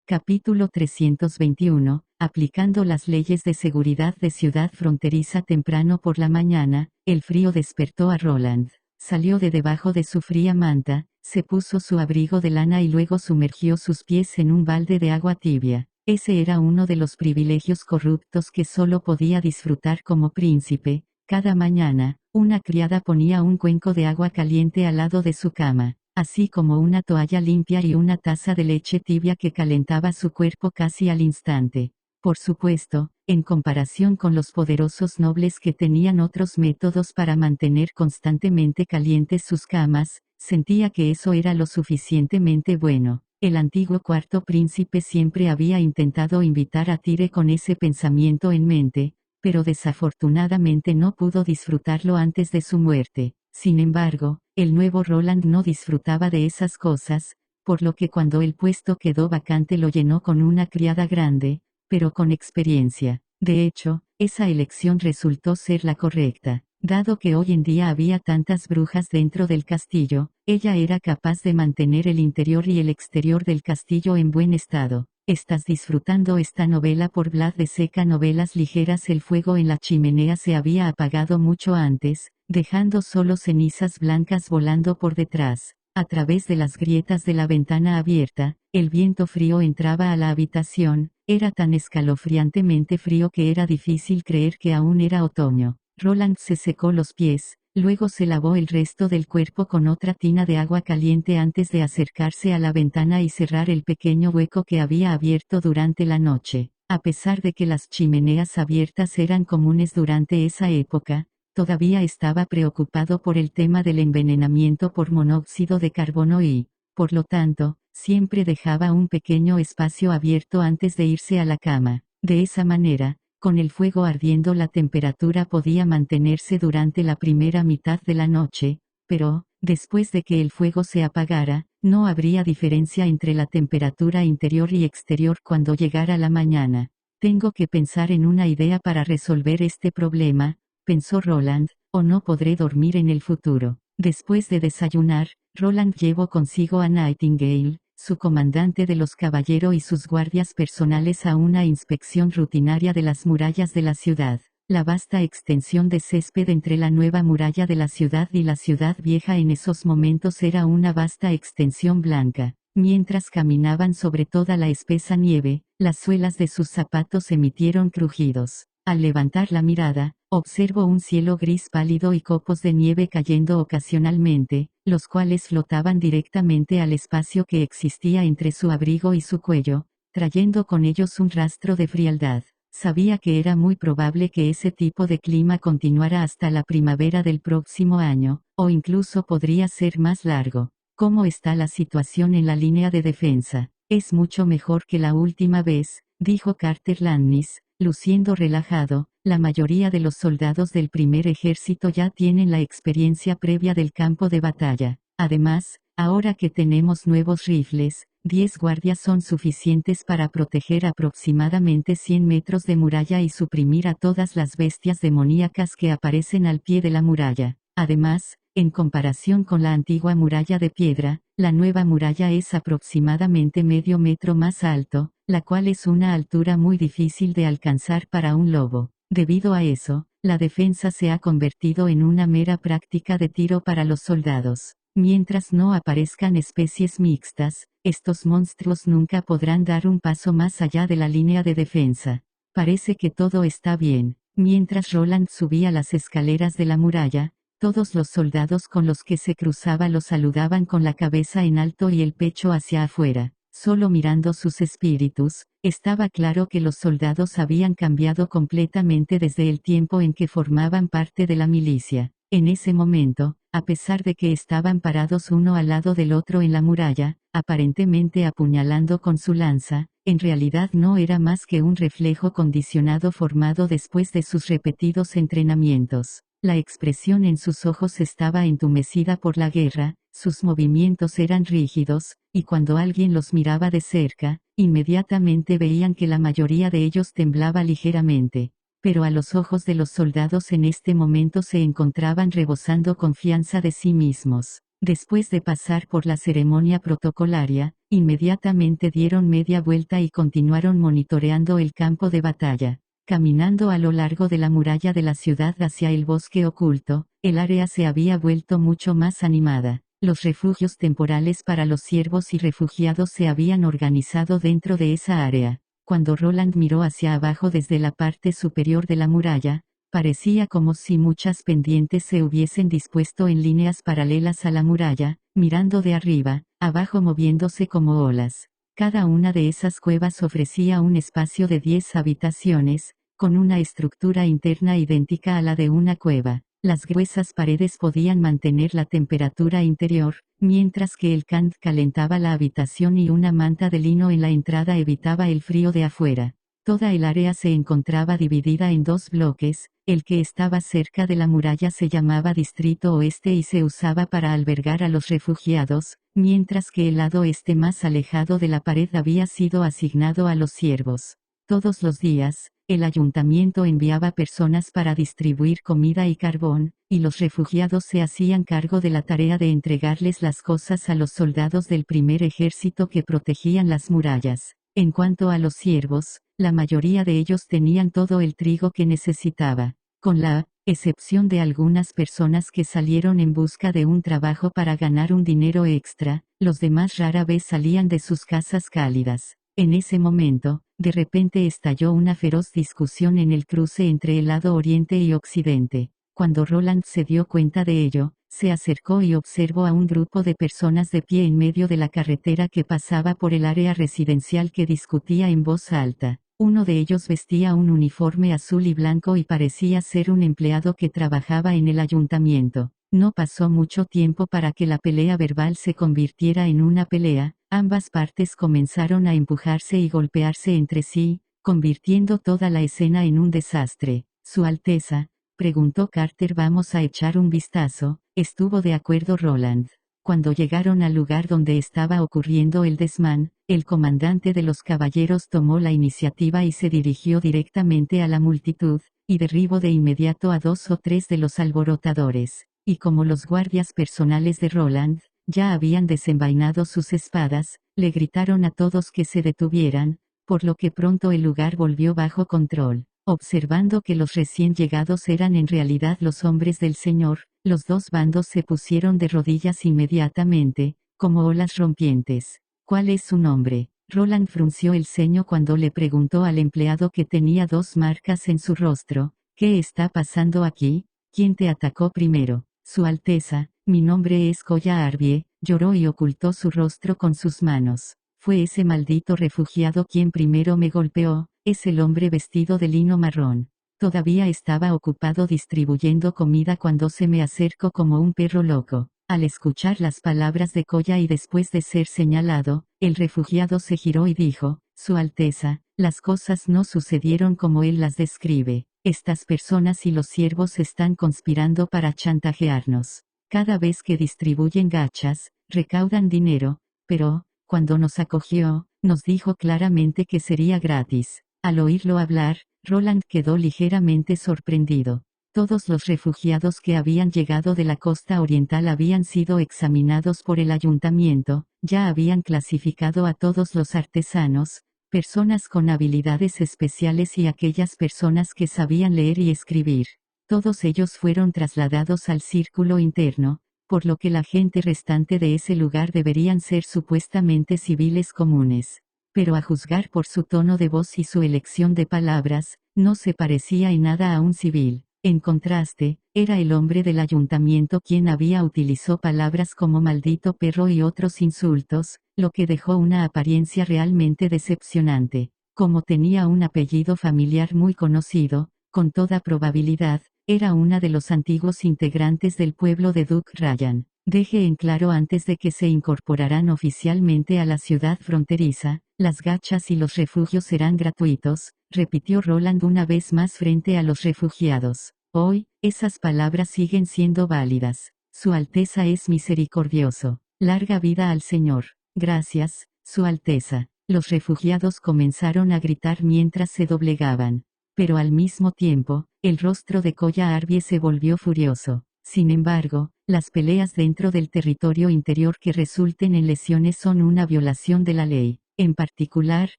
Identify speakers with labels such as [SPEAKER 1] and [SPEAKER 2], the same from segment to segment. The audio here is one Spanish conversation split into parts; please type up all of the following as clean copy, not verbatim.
[SPEAKER 1] Capítulo 321, aplicando las leyes de seguridad de ciudad fronteriza. Temprano por la mañana, el frío despertó a Roland. Salió de debajo de su fría manta, se puso su abrigo de lana y luego sumergió sus pies en un balde de agua tibia. Ese era uno de los privilegios corruptos que solo podía disfrutar como príncipe. Cada mañana, una criada ponía un cuenco de agua caliente al lado de su cama, así como una toalla limpia y una taza de leche tibia que calentaba su cuerpo casi al instante. Por supuesto, en comparación con los poderosos nobles que tenían otros métodos para mantener constantemente calientes sus camas, sentía que eso era lo suficientemente bueno. El antiguo cuarto príncipe siempre había intentado invitar a Tyre con ese pensamiento en mente, pero desafortunadamente no pudo disfrutarlo antes de su muerte. Sin embargo, el nuevo Roland no disfrutaba de esas cosas, por lo que cuando el puesto quedó vacante lo llenó con una criada grande, pero con experiencia. De hecho, esa elección resultó ser la correcta. Dado que hoy en día había tantas brujas dentro del castillo, ella era capaz de mantener el interior y el exterior del castillo en buen estado. ¿Estás disfrutando esta novela por Vlad de Seca? Novelas ligeras. El fuego en la chimenea se había apagado mucho antes, dejando solo cenizas blancas volando por detrás. A través de las grietas de la ventana abierta, el viento frío entraba a la habitación. Era tan escalofriantemente frío que era difícil creer que aún era otoño. Roland se secó los pies, luego se lavó el resto del cuerpo con otra tina de agua caliente antes de acercarse a la ventana y cerrar el pequeño hueco que había abierto durante la noche. A pesar de que las chimeneas abiertas eran comunes durante esa época, todavía estaba preocupado por el tema del envenenamiento por monóxido de carbono y, por lo tanto, siempre dejaba un pequeño espacio abierto antes de irse a la cama. De esa manera, con el fuego ardiendo, la temperatura podía mantenerse durante la primera mitad de la noche, pero, después de que el fuego se apagara, no habría diferencia entre la temperatura interior y exterior cuando llegara la mañana. Tengo que pensar en una idea para resolver este problema, pensó Roland, o no podré dormir en el futuro. Después de desayunar, Roland llevó consigo a Nightingale, su comandante de los caballeros y sus guardias personales, a una inspección rutinaria de las murallas de la ciudad. La vasta extensión de césped entre la nueva muralla de la ciudad y la ciudad vieja en esos momentos era una vasta extensión blanca. Mientras caminaban sobre toda la espesa nieve, las suelas de sus zapatos emitieron crujidos. Al levantar la mirada, observó un cielo gris pálido y copos de nieve cayendo ocasionalmente, los cuales flotaban directamente al espacio que existía entre su abrigo y su cuello, trayendo con ellos un rastro de frialdad. Sabía que era muy probable que ese tipo de clima continuara hasta la primavera del próximo año, o incluso podría ser más largo. ¿Cómo está la situación en la línea de defensa? Es mucho mejor que la última vez, dijo Carter Landis, luciendo relajado. La mayoría de los soldados del primer ejército ya tienen la experiencia previa del campo de batalla. Además, ahora que tenemos nuevos rifles, 10 guardias son suficientes para proteger aproximadamente 100 metros de muralla y suprimir a todas las bestias demoníacas que aparecen al pie de la muralla. Además, en comparación con la antigua muralla de piedra, la nueva muralla es aproximadamente medio metro más alto, la cual es una altura muy difícil de alcanzar para un lobo. Debido a eso, la defensa se ha convertido en una mera práctica de tiro para los soldados. Mientras no aparezcan especies mixtas, estos monstruos nunca podrán dar un paso más allá de la línea de defensa. Parece que todo está bien. Mientras Roland subía las escaleras de la muralla, todos los soldados con los que se cruzaba lo saludaban con la cabeza en alto y el pecho hacia afuera. Solo mirando sus espíritus, estaba claro que los soldados habían cambiado completamente desde el tiempo en que formaban parte de la milicia. En ese momento, a pesar de que estaban parados uno al lado del otro en la muralla, aparentemente apuñalando con su lanza, en realidad no era más que un reflejo condicionado formado después de sus repetidos entrenamientos. La expresión en sus ojos estaba entumecida por la guerra, sus movimientos eran rígidos, y cuando alguien los miraba de cerca, inmediatamente veían que la mayoría de ellos temblaba ligeramente. Pero a los ojos de los soldados en este momento se encontraban rebosando confianza de sí mismos. Después de pasar por la ceremonia protocolaria, inmediatamente dieron media vuelta y continuaron monitoreando el campo de batalla. Caminando a lo largo de la muralla de la ciudad hacia el bosque oculto, el área se había vuelto mucho más animada. Los refugios temporales para los siervos y refugiados se habían organizado dentro de esa área. Cuando Roland miró hacia abajo desde la parte superior de la muralla, parecía como si muchas pendientes se hubiesen dispuesto en líneas paralelas a la muralla, mirando de arriba, abajo moviéndose como olas. Cada una de esas cuevas ofrecía un espacio de 10 habitaciones, con una estructura interna idéntica a la de una cueva. Las gruesas paredes podían mantener la temperatura interior, mientras que el Kant calentaba la habitación y una manta de lino en la entrada evitaba el frío de afuera. Toda el área se encontraba dividida en dos bloques, el que estaba cerca de la muralla se llamaba Distrito Oeste y se usaba para albergar a los refugiados, mientras que el lado este más alejado de la pared había sido asignado a los siervos. Todos los días, el ayuntamiento enviaba personas para distribuir comida y carbón, y los refugiados se hacían cargo de la tarea de entregarles las cosas a los soldados del primer ejército que protegían las murallas. En cuanto a los siervos, la mayoría de ellos tenían todo el trigo que necesitaba, con la excepción de algunas personas que salieron en busca de un trabajo para ganar un dinero extra, los demás rara vez salían de sus casas cálidas. En ese momento, de repente estalló una feroz discusión en el cruce entre el lado oriente y occidente. Cuando Roland se dio cuenta de ello, se acercó y observó a un grupo de personas de pie en medio de la carretera que pasaba por el área residencial que discutía en voz alta. Uno de ellos vestía un uniforme azul y blanco y parecía ser un empleado que trabajaba en el ayuntamiento. No pasó mucho tiempo para que la pelea verbal se convirtiera en una pelea, ambas partes comenzaron a empujarse y golpearse entre sí, convirtiendo toda la escena en un desastre. Su Alteza, preguntó Carter, ¿vamos a echar un vistazo? Estuvo de acuerdo Roland. Cuando llegaron al lugar donde estaba ocurriendo el desmán, el comandante de los caballeros tomó la iniciativa y se dirigió directamente a la multitud, y derribó de inmediato a 2 o 3 de los alborotadores. Y como los guardias personales de Roland ya habían desenvainado sus espadas, le gritaron a todos que se detuvieran, por lo que pronto el lugar volvió bajo control. Observando que los recién llegados eran en realidad los hombres del Señor, los dos bandos se pusieron de rodillas inmediatamente, como olas rompientes. ¿Cuál es su nombre? Roland frunció el ceño cuando le preguntó al empleado que tenía 2 marcas en su rostro. ¿Qué está pasando aquí? ¿Quién te atacó primero? Su Alteza, mi nombre es Koya Arbie, lloró y ocultó su rostro con sus manos. Fue ese maldito refugiado quien primero me golpeó, es el hombre vestido de lino marrón. Todavía estaba ocupado distribuyendo comida cuando se me acercó como un perro loco. Al escuchar las palabras de Koya y después de ser señalado, el refugiado se giró y dijo, Su Alteza, las cosas no sucedieron como él las describe. Estas personas y los siervos están conspirando para chantajearnos. Cada vez que distribuyen gachas, recaudan dinero, pero, cuando nos acogió, nos dijo claramente que sería gratis. Al oírlo hablar, Roland quedó ligeramente sorprendido. Todos los refugiados que habían llegado de la costa oriental habían sido examinados por el ayuntamiento, ya habían clasificado a todos los artesanos, personas con habilidades especiales y aquellas personas que sabían leer y escribir. Todos ellos fueron trasladados al círculo interno, por lo que la gente restante de ese lugar deberían ser supuestamente civiles comunes. Pero a juzgar por su tono de voz y su elección de palabras, no se parecía en nada a un civil. En contraste, era el hombre del ayuntamiento quien utilizó palabras como maldito perro y otros insultos, lo que dejó una apariencia realmente decepcionante. Como tenía un apellido familiar muy conocido, con toda probabilidad, era una de los antiguos integrantes del pueblo de Duke Ryan. Deje en claro antes de que se incorporarán oficialmente a la ciudad fronteriza, las gachas y los refugios serán gratuitos, repitió Roland una vez más frente a los refugiados. Hoy, esas palabras siguen siendo válidas. Su Alteza es misericordioso. Larga vida al Señor. Gracias, Su Alteza. Los refugiados comenzaron a gritar mientras se doblegaban. Pero al mismo tiempo, el rostro de Koya Arbie se volvió furioso. Sin embargo, las peleas dentro del territorio interior que resulten en lesiones son una violación de la ley. En particular,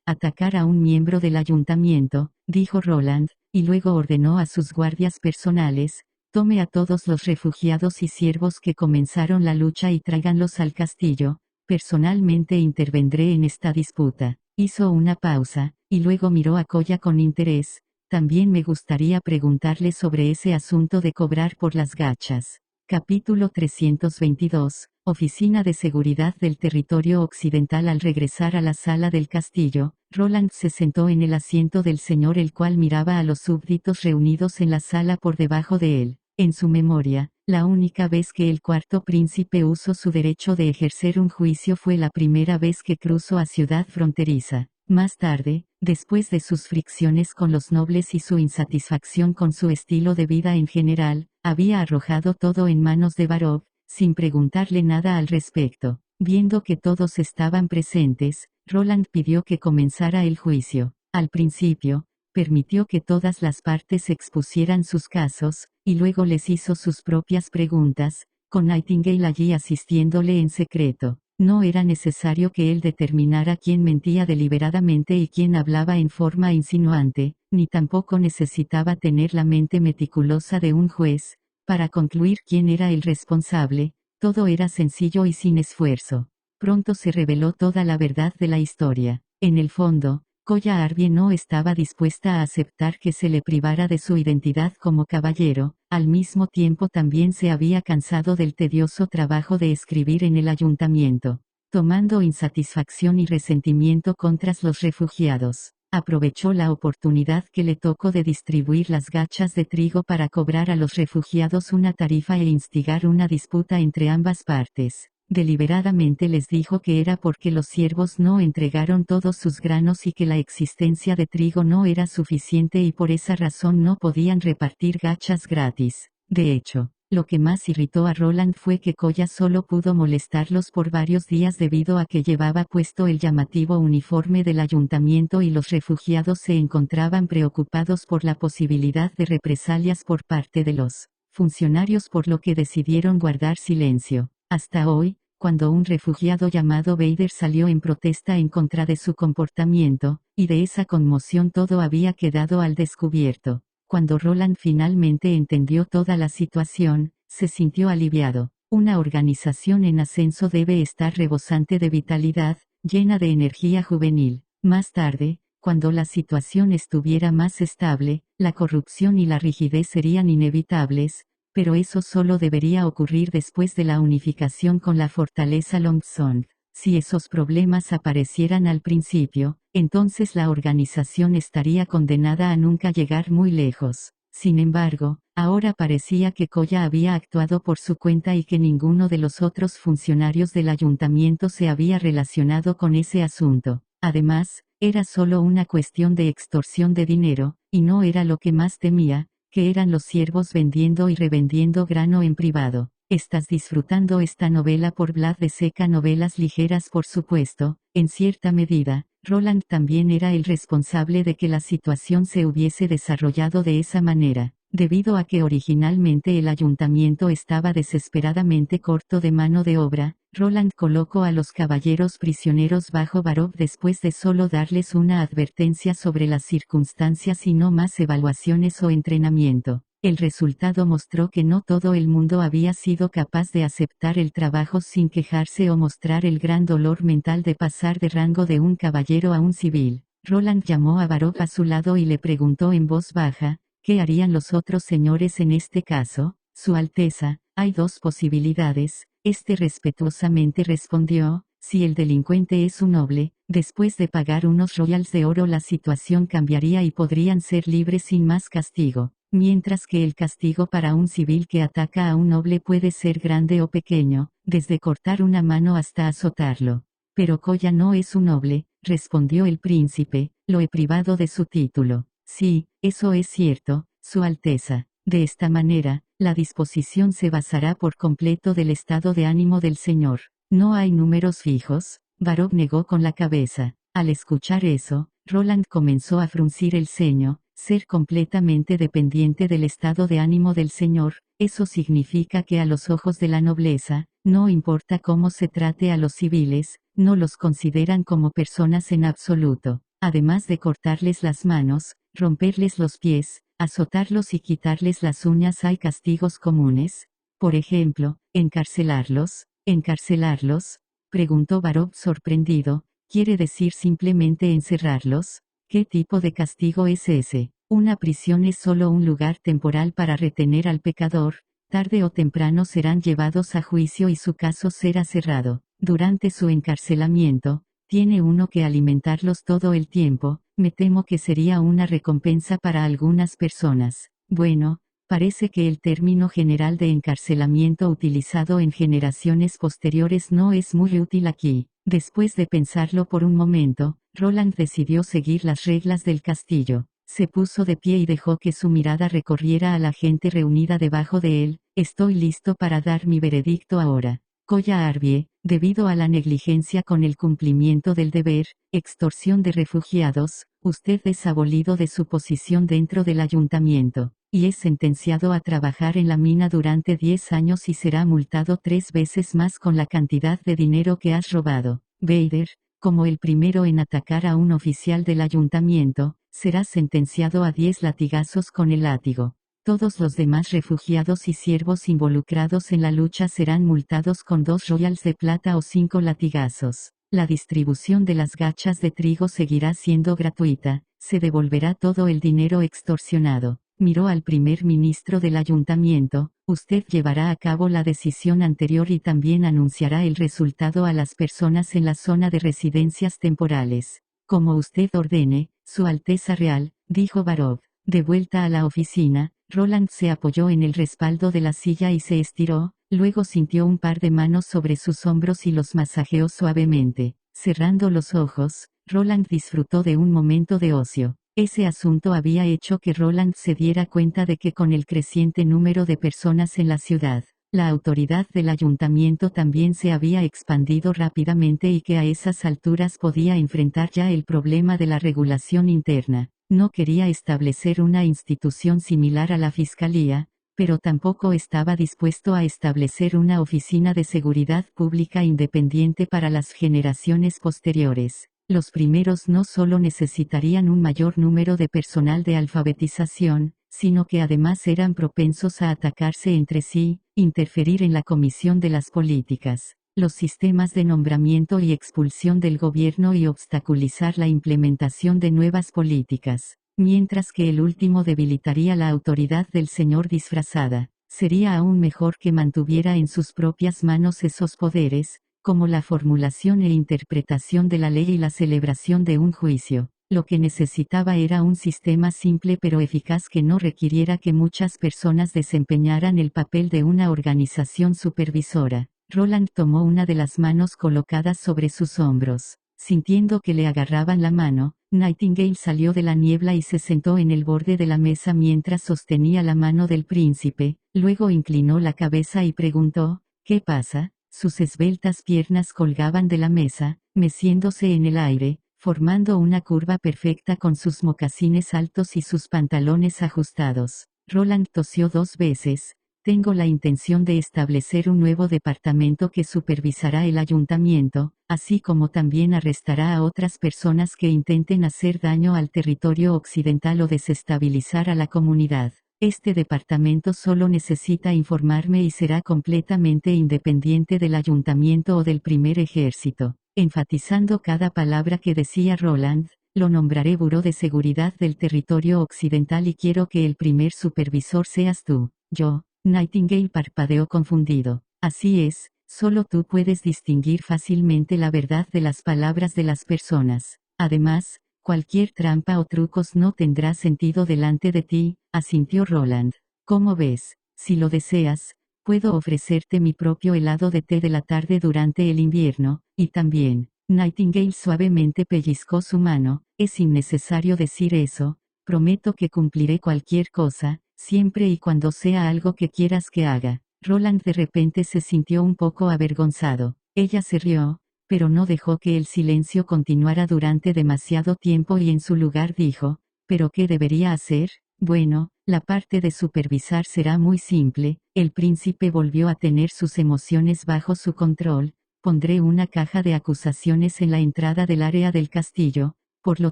[SPEAKER 1] atacar a un miembro del ayuntamiento, dijo Roland, y luego ordenó a sus guardias personales: tome a todos los refugiados y siervos que comenzaron la lucha y tráiganlos al castillo. Personalmente intervendré en esta disputa. Hizo una pausa, y luego miró a Koya con interés. También me gustaría preguntarle sobre ese asunto de cobrar por las gachas. Capítulo 322. Oficina de Seguridad del Territorio Occidental. Al regresar a la sala del castillo, Roland se sentó en el asiento del señor, el cual miraba a los súbditos reunidos en la sala por debajo de él. En su memoria, la única vez que el cuarto príncipe usó su derecho de ejercer un juicio fue la primera vez que cruzó a Ciudad Fronteriza. Más tarde, después de sus fricciones con los nobles y su insatisfacción con su estilo de vida en general, había arrojado todo en manos de Varov, sin preguntarle nada al respecto. Viendo que todos estaban presentes, Roland pidió que comenzara el juicio. Al principio, permitió que todas las partes expusieran sus casos, y luego les hizo sus propias preguntas, con Nightingale allí asistiéndole en secreto. No era necesario que él determinara quién mentía deliberadamente y quién hablaba en forma insinuante, ni tampoco necesitaba tener la mente meticulosa de un juez, para concluir quién era el responsable. Todo era sencillo y sin esfuerzo. Pronto se reveló toda la verdad de la historia. En el fondo, Koya Arbie no estaba dispuesta a aceptar que se le privara de su identidad como caballero. Al mismo tiempo también se había cansado del tedioso trabajo de escribir en el ayuntamiento, tomando insatisfacción y resentimiento contra los refugiados. Aprovechó la oportunidad que le tocó de distribuir las gachas de trigo para cobrar a los refugiados una tarifa e instigar una disputa entre ambas partes. Deliberadamente les dijo que era porque los siervos no entregaron todos sus granos y que la existencia de trigo no era suficiente y por esa razón no podían repartir gachas gratis. De hecho, lo que más irritó a Roland fue que Koya solo pudo molestarlos por varios días debido a que llevaba puesto el llamativo uniforme del ayuntamiento y los refugiados se encontraban preocupados por la posibilidad de represalias por parte de los funcionarios, por lo que decidieron guardar silencio. Hasta hoy, cuando un refugiado llamado Vader salió en protesta en contra de su comportamiento, y de esa conmoción todo había quedado al descubierto. Cuando Roland finalmente entendió toda la situación, se sintió aliviado. Una organización en ascenso debe estar rebosante de vitalidad, llena de energía juvenil. Más tarde, cuando la situación estuviera más estable, la corrupción y la rigidez serían inevitables, pero eso solo debería ocurrir después de la unificación con la fortaleza Longsong. Si esos problemas aparecieran al principio, entonces la organización estaría condenada a nunca llegar muy lejos. Sin embargo, ahora parecía que Koya había actuado por su cuenta y que ninguno de los otros funcionarios del ayuntamiento se había relacionado con ese asunto. Además, era solo una cuestión de extorsión de dinero, y no era lo que más temía, que eran los siervos vendiendo y revendiendo grano en privado. ¿Estás disfrutando esta novela por Vlad de Seca? Novelas ligeras, por supuesto. En cierta medida, Roland también era el responsable de que la situación se hubiese desarrollado de esa manera, debido a que originalmente el ayuntamiento estaba desesperadamente corto de mano de obra. Roland colocó a los caballeros prisioneros bajo Varov después de solo darles una advertencia sobre las circunstancias y no más evaluaciones o entrenamiento. El resultado mostró que no todo el mundo había sido capaz de aceptar el trabajo sin quejarse o mostrar el gran dolor mental de pasar de rango de un caballero a un civil. Roland llamó a Varov a su lado y le preguntó en voz baja: ¿qué harían los otros señores en este caso? Su Alteza, hay dos posibilidades. Este respetuosamente respondió: si el delincuente es un noble, después de pagar unos royals de oro la situación cambiaría y podrían ser libres sin más castigo, mientras que el castigo para un civil que ataca a un noble puede ser grande o pequeño, desde cortar una mano hasta azotarlo. Pero Koya no es un noble, respondió el príncipe, lo he privado de su título. Sí, eso es cierto, Su Alteza. De esta manera, la disposición se basará por completo del estado de ánimo del señor. ¿No hay números fijos? Varov negó con la cabeza. Al escuchar eso, Roland comenzó a fruncir el ceño, ser completamente dependiente del estado de ánimo del Señor. Eso significa que a los ojos de la nobleza, no importa cómo se trate a los civiles, no los consideran como personas en absoluto. Además de cortarles las manos, romperles los pies, azotarlos y quitarles las uñas, hay castigos comunes. Por ejemplo, encarcelarlos. ¿Encarcelarlos?, preguntó Barov sorprendido. ¿Quiere decir simplemente encerrarlos? ¿Qué tipo de castigo es ese? Una prisión es solo un lugar temporal para retener al pecador. Tarde o temprano serán llevados a juicio y su caso será cerrado. Durante su encarcelamiento, tiene uno que alimentarlos todo el tiempo. Me temo que sería una recompensa para algunas personas. Bueno, parece que el término general de encarcelamiento utilizado en generaciones posteriores no es muy útil aquí. Después de pensarlo por un momento, Roland decidió seguir las reglas del castillo. Se puso de pie y dejó que su mirada recorriera a la gente reunida debajo de él. Estoy listo para dar mi veredicto ahora. Koya Arbie, debido a la negligencia con el cumplimiento del deber, extorsión de refugiados, usted es abolido de su posición dentro del ayuntamiento, y es sentenciado a trabajar en la mina durante 10 años y será multado 3 veces más con la cantidad de dinero que has robado. Bader, como el primero en atacar a un oficial del ayuntamiento, será sentenciado a 10 latigazos con el látigo. Todos los demás refugiados y siervos involucrados en la lucha serán multados con 2 royals de plata o 5 latigazos. La distribución de las gachas de trigo seguirá siendo gratuita, se devolverá todo el dinero extorsionado. Miró al primer ministro del ayuntamiento, usted llevará a cabo la decisión anterior y también anunciará el resultado a las personas en la zona de residencias temporales. Como usted ordene, Su Alteza Real, dijo Barov. De vuelta a la oficina, Roland se apoyó en el respaldo de la silla y se estiró, luego sintió un par de manos sobre sus hombros y los masajeó suavemente. Cerrando los ojos, Roland disfrutó de un momento de ocio. Ese asunto había hecho que Roland se diera cuenta de que con el creciente número de personas en la ciudad, la autoridad del ayuntamiento también se había expandido rápidamente y que a esas alturas podía enfrentar ya el problema de la regulación interna. No quería establecer una institución similar a la Fiscalía, pero tampoco estaba dispuesto a establecer una oficina de seguridad pública independiente para las generaciones posteriores. Los primeros no solo necesitarían un mayor número de personal de alfabetización, sino que además eran propensos a atacarse entre sí, interferir en la comisión de las políticas, los sistemas de nombramiento y expulsión del gobierno y obstaculizar la implementación de nuevas políticas, mientras que el último debilitaría la autoridad del señor disfrazada. Sería aún mejor que mantuviera en sus propias manos esos poderes, como la formulación e interpretación de la ley y la celebración de un juicio. Lo que necesitaba era un sistema simple pero eficaz que no requiriera que muchas personas desempeñaran el papel de una organización supervisora. Roland tomó una de las manos colocadas sobre sus hombros. Sintiendo que le agarraban la mano, Nightingale salió de la niebla y se sentó en el borde de la mesa mientras sostenía la mano del príncipe, luego inclinó la cabeza y preguntó, ¿qué pasa? Sus esbeltas piernas colgaban de la mesa, meciéndose en el aire, formando una curva perfecta con sus mocasines altos y sus pantalones ajustados. Roland tosió 2 veces. Tengo la intención de establecer un nuevo departamento que supervisará el ayuntamiento, así como también arrestará a otras personas que intenten hacer daño al territorio occidental o desestabilizar a la comunidad. Este departamento solo necesita informarme y será completamente independiente del ayuntamiento o del primer ejército. Enfatizando cada palabra que decía Roland, lo nombraré Buró de Seguridad del Territorio Occidental y quiero que el primer supervisor seas tú. Yo. Nightingale parpadeó confundido. Así es, solo tú puedes distinguir fácilmente la verdad de las palabras de las personas. Además, cualquier trampa o trucos no tendrá sentido delante de ti, asintió Roland. ¿Cómo ves? Si lo deseas, puedo ofrecerte mi propio helado de té de la tarde durante el invierno, y también, Nightingale suavemente pellizcó su mano, es innecesario decir eso, prometo que cumpliré cualquier cosa, siempre y cuando sea algo que quieras que haga. Roland de repente se sintió un poco avergonzado. Ella se rió, pero no dejó que el silencio continuara durante demasiado tiempo y en su lugar dijo, ¿Pero qué debería hacer? Bueno, la parte de supervisar será muy simple. El príncipe volvió a tener sus emociones bajo su control. Pondré una caja de acusaciones en la entrada del área del castillo, por lo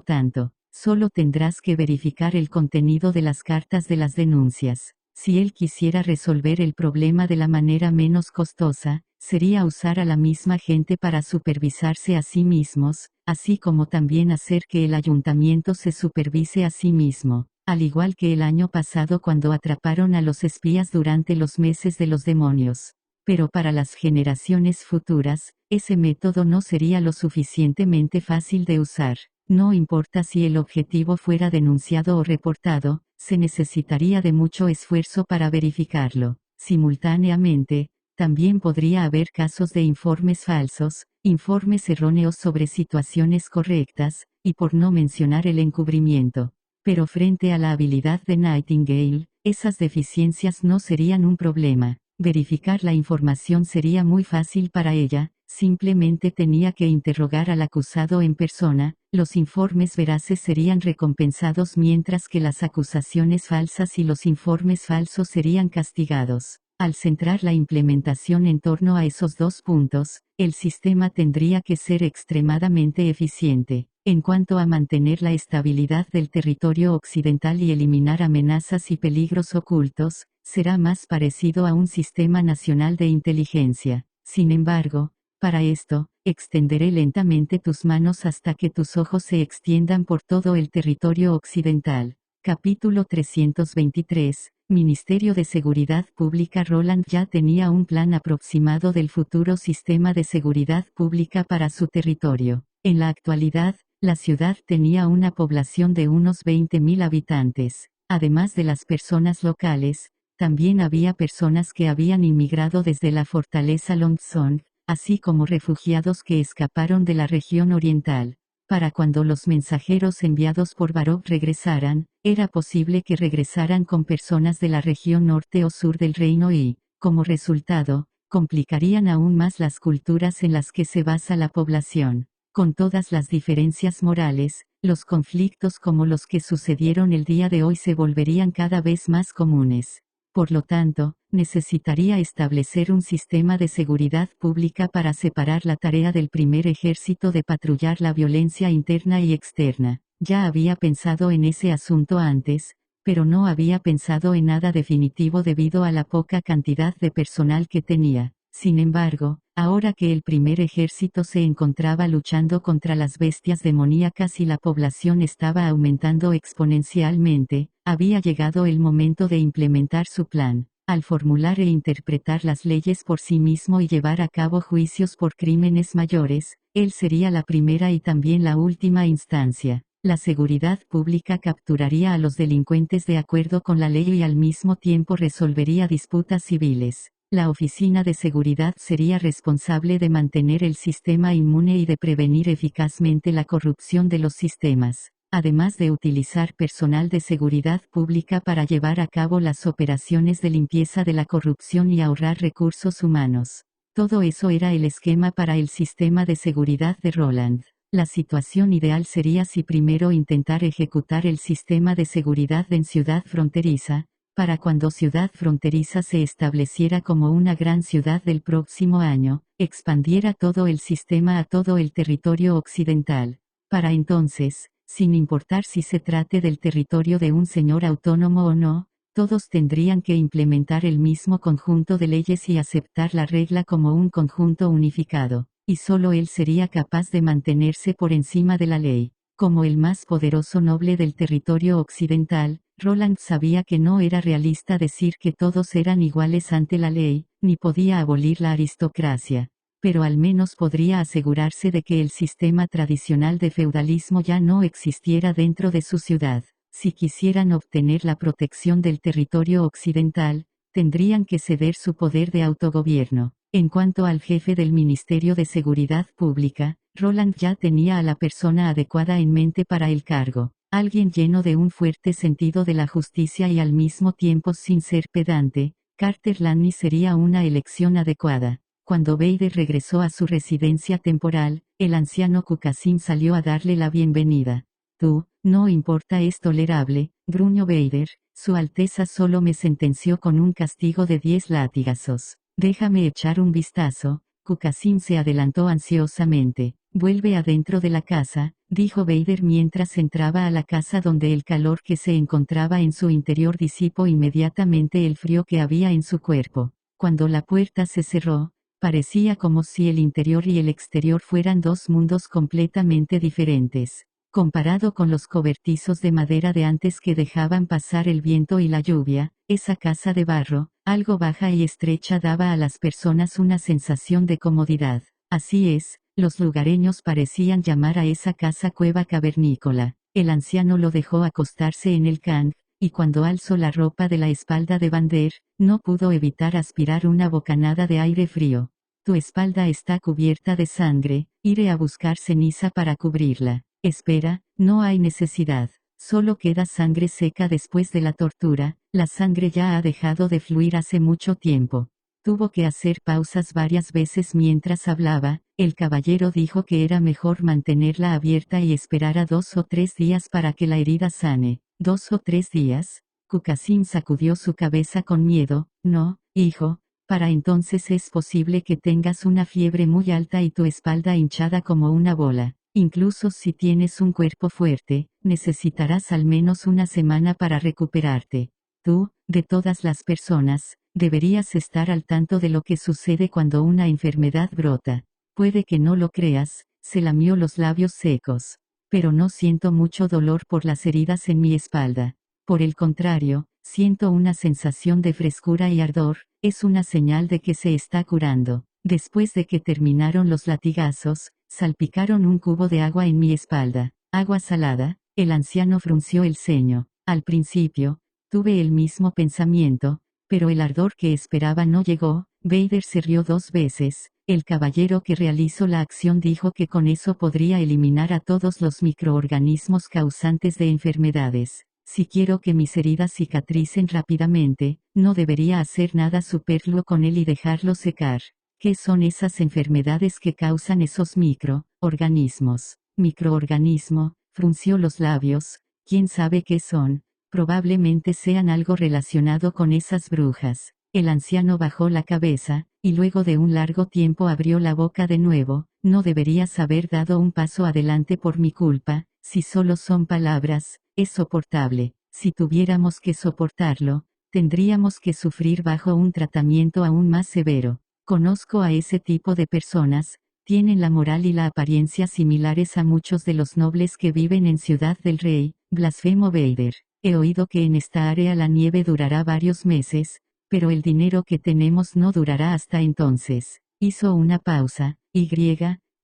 [SPEAKER 1] tanto, solo tendrás que verificar el contenido de las cartas de las denuncias. Si él quisiera resolver el problema de la manera menos costosa, sería usar a la misma gente para supervisarse a sí mismos, así como también hacer que el ayuntamiento se supervise a sí mismo, al igual que el año pasado cuando atraparon a los espías durante los meses de los demonios. Pero para las generaciones futuras, ese método no sería lo suficientemente fácil de usar. No importa si el objetivo fuera denunciado o reportado, se necesitaría de mucho esfuerzo para verificarlo. Simultáneamente, también podría haber casos de informes falsos, informes erróneos sobre situaciones correctas, y por no mencionar el encubrimiento. Pero frente a la habilidad de Nightingale, esas deficiencias no serían un problema. Verificar la información sería muy fácil para ella, simplemente tenía que interrogar al acusado en persona. Los informes veraces serían recompensados mientras que las acusaciones falsas y los informes falsos serían castigados. Al centrar la implementación en torno a esos dos puntos, el sistema tendría que ser extremadamente eficiente. En cuanto a mantener la estabilidad del territorio occidental y eliminar amenazas y peligros ocultos, será más parecido a un sistema nacional de inteligencia. Sin embargo, para esto, extenderé lentamente tus manos hasta que tus ojos se extiendan por todo el territorio occidental. Capítulo 323. Ministerio de Seguridad Pública. Roland ya tenía un plan aproximado del futuro sistema de seguridad pública para su territorio. En la actualidad, la ciudad tenía una población de unos 20.000 habitantes. Además de las personas locales, también había personas que habían inmigrado desde la fortaleza Longsong, así como refugiados que escaparon de la región oriental. Para cuando los mensajeros enviados por Barov regresaran, era posible que regresaran con personas de la región norte o sur del reino y, como resultado, complicarían aún más las culturas en las que se basa la población. Con todas las diferencias morales, los conflictos como los que sucedieron el día de hoy se volverían cada vez más comunes. Por lo tanto, necesitaría establecer un sistema de seguridad pública para separar la tarea del primer ejército de patrullar la violencia interna y externa. Ya había pensado en ese asunto antes, pero no había pensado en nada definitivo debido a la poca cantidad de personal que tenía. Sin embargo, ahora que el primer ejército se encontraba luchando contra las bestias demoníacas y la población estaba aumentando exponencialmente, había llegado el momento de implementar su plan. Al formular e interpretar las leyes por sí mismo y llevar a cabo juicios por crímenes mayores, él sería la primera y también la última instancia. La seguridad pública capturaría a los delincuentes de acuerdo con la ley y al mismo tiempo resolvería disputas civiles. La Oficina de Seguridad sería responsable de mantener el sistema inmune y de prevenir eficazmente la corrupción de los sistemas, además de utilizar personal de seguridad pública para llevar a cabo las operaciones de limpieza de la corrupción y ahorrar recursos humanos. Todo eso era el esquema para el sistema de seguridad de Roland. La situación ideal sería si primero intentar ejecutar el sistema de seguridad en Ciudad Fronteriza, para cuando Ciudad Fronteriza se estableciera como una gran ciudad del próximo año, expandiera todo el sistema a todo el territorio occidental. Para entonces, sin importar si se trate del territorio de un señor autónomo o no, todos tendrían que implementar el mismo conjunto de leyes y aceptar la regla como un conjunto unificado, y solo él sería capaz de mantenerse por encima de la ley. Como el más poderoso noble del territorio occidental, Roland sabía que no era realista decir que todos eran iguales ante la ley, ni podía abolir la aristocracia. Pero al menos podría asegurarse de que el sistema tradicional de feudalismo ya no existiera dentro de su ciudad. Si quisieran obtener la protección del territorio occidental, tendrían que ceder su poder de autogobierno. En cuanto al jefe del Ministerio de Seguridad Pública, Roland ya tenía a la persona adecuada en mente para el cargo. Alguien lleno de un fuerte sentido de la justicia y al mismo tiempo sin ser pedante, Carter Lanny sería una elección adecuada. Cuando Vader regresó a su residencia temporal, el anciano Kukasin salió a darle la bienvenida. Tú, No importa, es tolerable, gruñó Vader, Su Alteza solo me sentenció con un castigo de 10 latigazos. Déjame echar un vistazo. Kukazin se adelantó ansiosamente. Vuelve adentro de la casa, dijo Vader mientras entraba a la casa, donde el calor que se encontraba en su interior disipó inmediatamente el frío que había en su cuerpo. Cuando la puerta se cerró, parecía como si el interior y el exterior fueran dos mundos completamente diferentes. Comparado con los cobertizos de madera de antes que dejaban pasar el viento y la lluvia, esa casa de barro, algo baja y estrecha, daba a las personas una sensación de comodidad. Así es, los lugareños parecían llamar a esa casa cueva cavernícola. El anciano lo dejó acostarse en el kang, y cuando alzó la ropa de la espalda de Vander, no pudo evitar aspirar una bocanada de aire frío. Tu espalda está cubierta de sangre, iré a buscar ceniza para cubrirla. Espera, no hay necesidad. Solo queda sangre seca después de la tortura, la sangre ya ha dejado de fluir hace mucho tiempo. Tuvo que hacer pausas varias veces mientras hablaba. El caballero dijo que era mejor mantenerla abierta y esperar a 2 o 3 días para que la herida sane. ¿2 o 3 días? Kukazin sacudió su cabeza con miedo. No, hijo, para entonces es posible que tengas una fiebre muy alta y tu espalda hinchada como una bola. Incluso si tienes un cuerpo fuerte, necesitarás al menos una semana para recuperarte. Tú, de todas las personas, deberías estar al tanto de lo que sucede cuando una enfermedad brota. Puede que no lo creas, se lamió los labios secos. Pero no siento mucho dolor por las heridas en mi espalda. Por el contrario, siento una sensación de frescura y ardor, es una señal de que se está curando. Después de que terminaron los latigazos, salpicaron un cubo de agua en mi espalda. ¿Agua salada? El anciano frunció el ceño. Al principio, tuve el mismo pensamiento, pero el ardor que esperaba no llegó. Vader se rió 2 veces. El caballero que realizó la acción dijo que con eso podría eliminar a todos los microorganismos causantes de enfermedades. Si quiero que mis heridas cicatricen rápidamente, no debería hacer nada superfluo con él y dejarlo secar. ¿Qué son esas enfermedades que causan esos microorganismos? Microorganismo, frunció los labios. ¿Quién sabe qué son? Probablemente sean algo relacionado con esas brujas. El anciano bajó la cabeza, y luego de un largo tiempo abrió la boca de nuevo. No deberías haber dado un paso adelante por mi culpa. Si solo son palabras, es soportable. Si tuviéramos que soportarlo, tendríamos que sufrir bajo un tratamiento aún más severo. Conozco a ese tipo de personas, tienen la moral y la apariencia similares a muchos de los nobles que viven en Ciudad del Rey, blasfemó Vader. He oído que en esta área la nieve durará varios meses, pero el dinero que tenemos no durará hasta entonces. Hizo una pausa.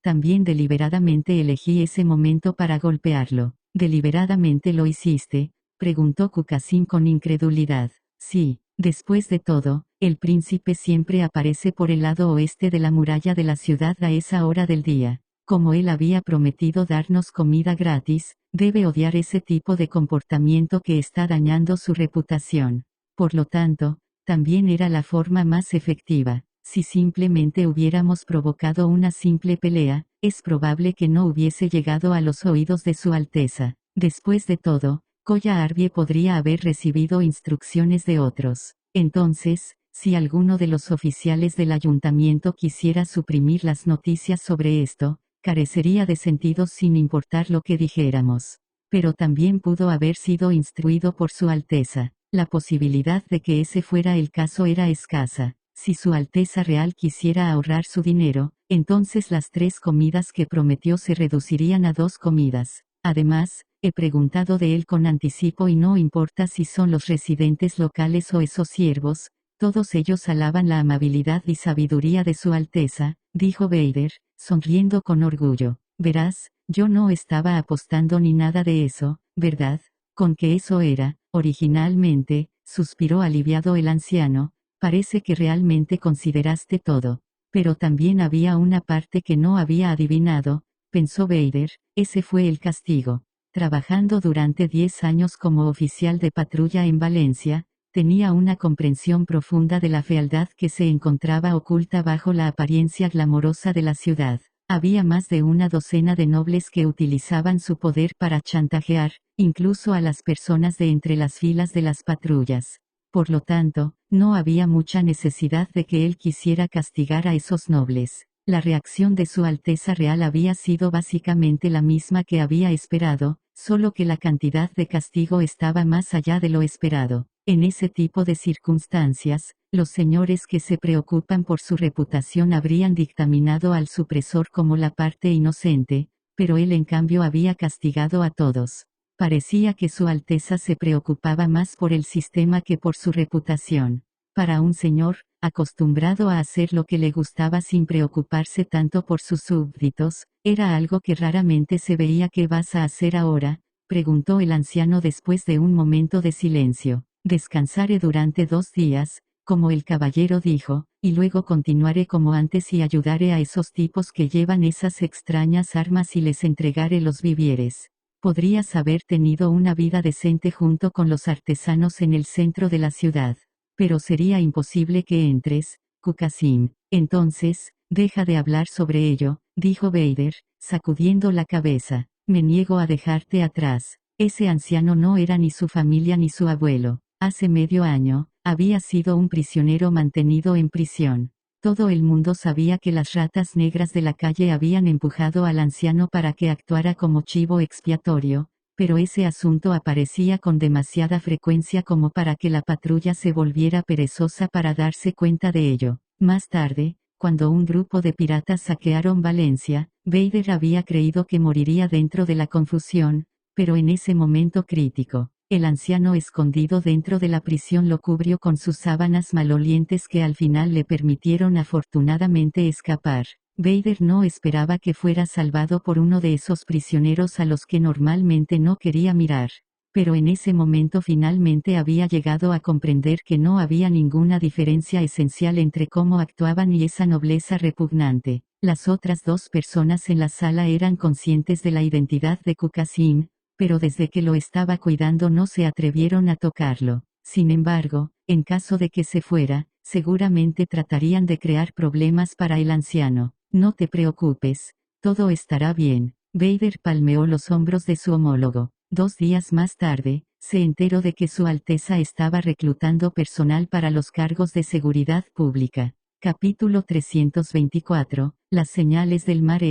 [SPEAKER 1] También deliberadamente elegí ese momento para golpearlo. ¿Deliberadamente lo hiciste?, preguntó Kukazin con incredulidad. Sí, después de todo, el príncipe siempre aparece por el lado oeste de la muralla de la ciudad a esa hora del día. Como él había prometido darnos comida gratis, debe odiar ese tipo de comportamiento que está dañando su reputación. Por lo tanto, también era la forma más efectiva. Si simplemente hubiéramos provocado una simple pelea, es probable que no hubiese llegado a los oídos de Su Alteza. Después de todo, Koya Arbie podría haber recibido instrucciones de otros. Entonces, si alguno de los oficiales del ayuntamiento quisiera suprimir las noticias sobre esto, carecería de sentido sin importar lo que dijéramos. Pero también pudo haber sido instruido por Su Alteza. La posibilidad de que ese fuera el caso era escasa. Si Su Alteza Real quisiera ahorrar su dinero, entonces las 3 comidas que prometió se reducirían a 2 comidas. Además, he preguntado de él con anticipo y no importa si son los residentes locales o esos siervos, todos ellos alaban la amabilidad y sabiduría de Su Alteza, dijo Vader, sonriendo con orgullo. Verás, yo no estaba apostando ni nada de eso, ¿verdad? Con que eso era, originalmente, suspiró aliviado el anciano. Parece que realmente consideraste todo. Pero también había una parte que no había adivinado, pensó Vader. Ese fue el castigo. Trabajando durante 10 años como oficial de patrulla en Valencia, tenía una comprensión profunda de la fealdad que se encontraba oculta bajo la apariencia glamorosa de la ciudad. Había más de una docena de nobles que utilizaban su poder para chantajear, incluso a las personas de entre las filas de las patrullas. Por lo tanto, no había mucha necesidad de que él quisiera castigar a esos nobles. La reacción de Su Alteza Real había sido básicamente la misma que había esperado, solo que la cantidad de castigo estaba más allá de lo esperado. En ese tipo de circunstancias, los señores que se preocupan por su reputación habrían dictaminado al supresor como la parte inocente, pero él en cambio había castigado a todos. Parecía que Su Alteza se preocupaba más por el sistema que por su reputación. Para un señor, acostumbrado a hacer lo que le gustaba sin preocuparse tanto por sus súbditos, era algo que raramente se veía. ¿Qué vas a hacer ahora?, preguntó el anciano después de un momento de silencio. Descansaré durante 2 días, como el caballero dijo, y luego continuaré como antes y ayudaré a esos tipos que llevan esas extrañas armas y les entregaré los vivieres. Podrías haber tenido una vida decente junto con los artesanos en el centro de la ciudad. Pero sería imposible que entres, Kukasim. Entonces, deja de hablar sobre ello, dijo Vader, sacudiendo la cabeza. Me niego a dejarte atrás. Ese anciano no era ni su familia ni su abuelo. Hace medio año, había sido un prisionero mantenido en prisión. Todo el mundo sabía que las ratas negras de la calle habían empujado al anciano para que actuara como chivo expiatorio, pero ese asunto aparecía con demasiada frecuencia como para que la patrulla se volviera perezosa para darse cuenta de ello. Más tarde, cuando un grupo de piratas saquearon Valencia, Vader había creído que moriría dentro de la confusión, pero en ese momento crítico, el anciano escondido dentro de la prisión lo cubrió con sus sábanas malolientes que al final le permitieron afortunadamente escapar. Vader no esperaba que fuera salvado por uno de esos prisioneros a los que normalmente no quería mirar. Pero en ese momento finalmente había llegado a comprender que no había ninguna diferencia esencial entre cómo actuaban y esa nobleza repugnante. Las otras 2 personas en la sala eran conscientes de la identidad de Kukasim, pero desde que lo estaba cuidando no se atrevieron a tocarlo. Sin embargo, en caso de que se fuera, seguramente tratarían de crear problemas para el anciano. No te preocupes, todo estará bien. Vader palmeó los hombros de su homólogo. 2 días más tarde, se enteró de que Su Alteza estaba reclutando personal para los cargos de seguridad pública. Capítulo 324, Las señales del mar.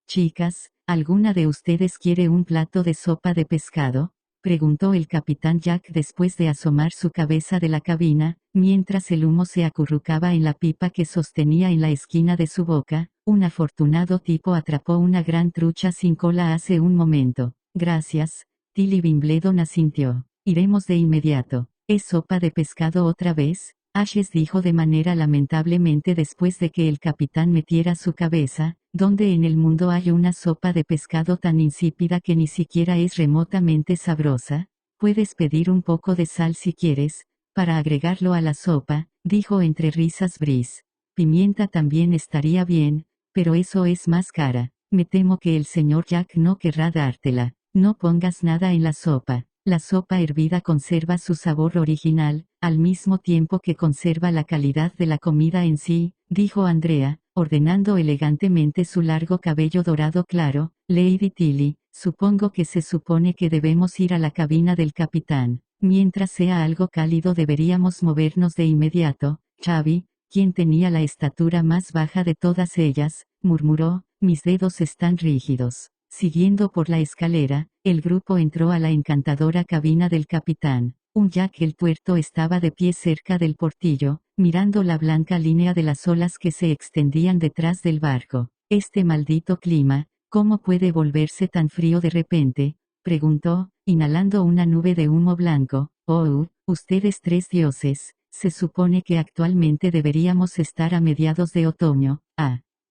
[SPEAKER 1] Chicas, ¿alguna de ustedes quiere un plato de sopa de pescado?, preguntó el capitán Jack después de asomar su cabeza de la cabina, mientras el humo se acurrucaba en la pipa que sostenía en la esquina de su boca. Un afortunado tipo atrapó una gran trucha sin cola hace un momento. Gracias, Tilly Wimbledon asintió. Iremos de inmediato. ¿Es sopa de pescado otra vez?, Ashes dijo de manera lamentablemente después de que el capitán metiera su cabeza. ¿Dónde en el mundo hay una sopa de pescado tan insípida que ni siquiera es remotamente sabrosa? Puedes pedir un poco de sal si quieres, para agregarlo a la sopa, dijo entre risas Brice. Pimienta también estaría bien, pero eso es más cara. Me temo que el señor Jack no querrá dártela. No pongas nada en la sopa. La sopa hervida conserva su sabor original, al mismo tiempo que conserva la calidad de la comida en sí, dijo Andrea, ordenando elegantemente su largo cabello dorado claro. Lady Tilly, supongo que se supone que debemos ir a la cabina del capitán. Mientras sea algo cálido deberíamos movernos de inmediato. Xavi, quien tenía la estatura más baja de todas ellas, murmuró, mis dedos están rígidos. Siguiendo por la escalera, el grupo entró a la encantadora cabina del capitán. Un Jack el tuerto estaba de pie cerca del portillo, mirando la blanca línea de las olas que se extendían detrás del barco. Este maldito clima, ¿cómo puede volverse tan frío de repente?, preguntó, inhalando una nube de humo blanco. Oh, ustedes 3 dioses, se supone que actualmente deberíamos estar a mediados de otoño.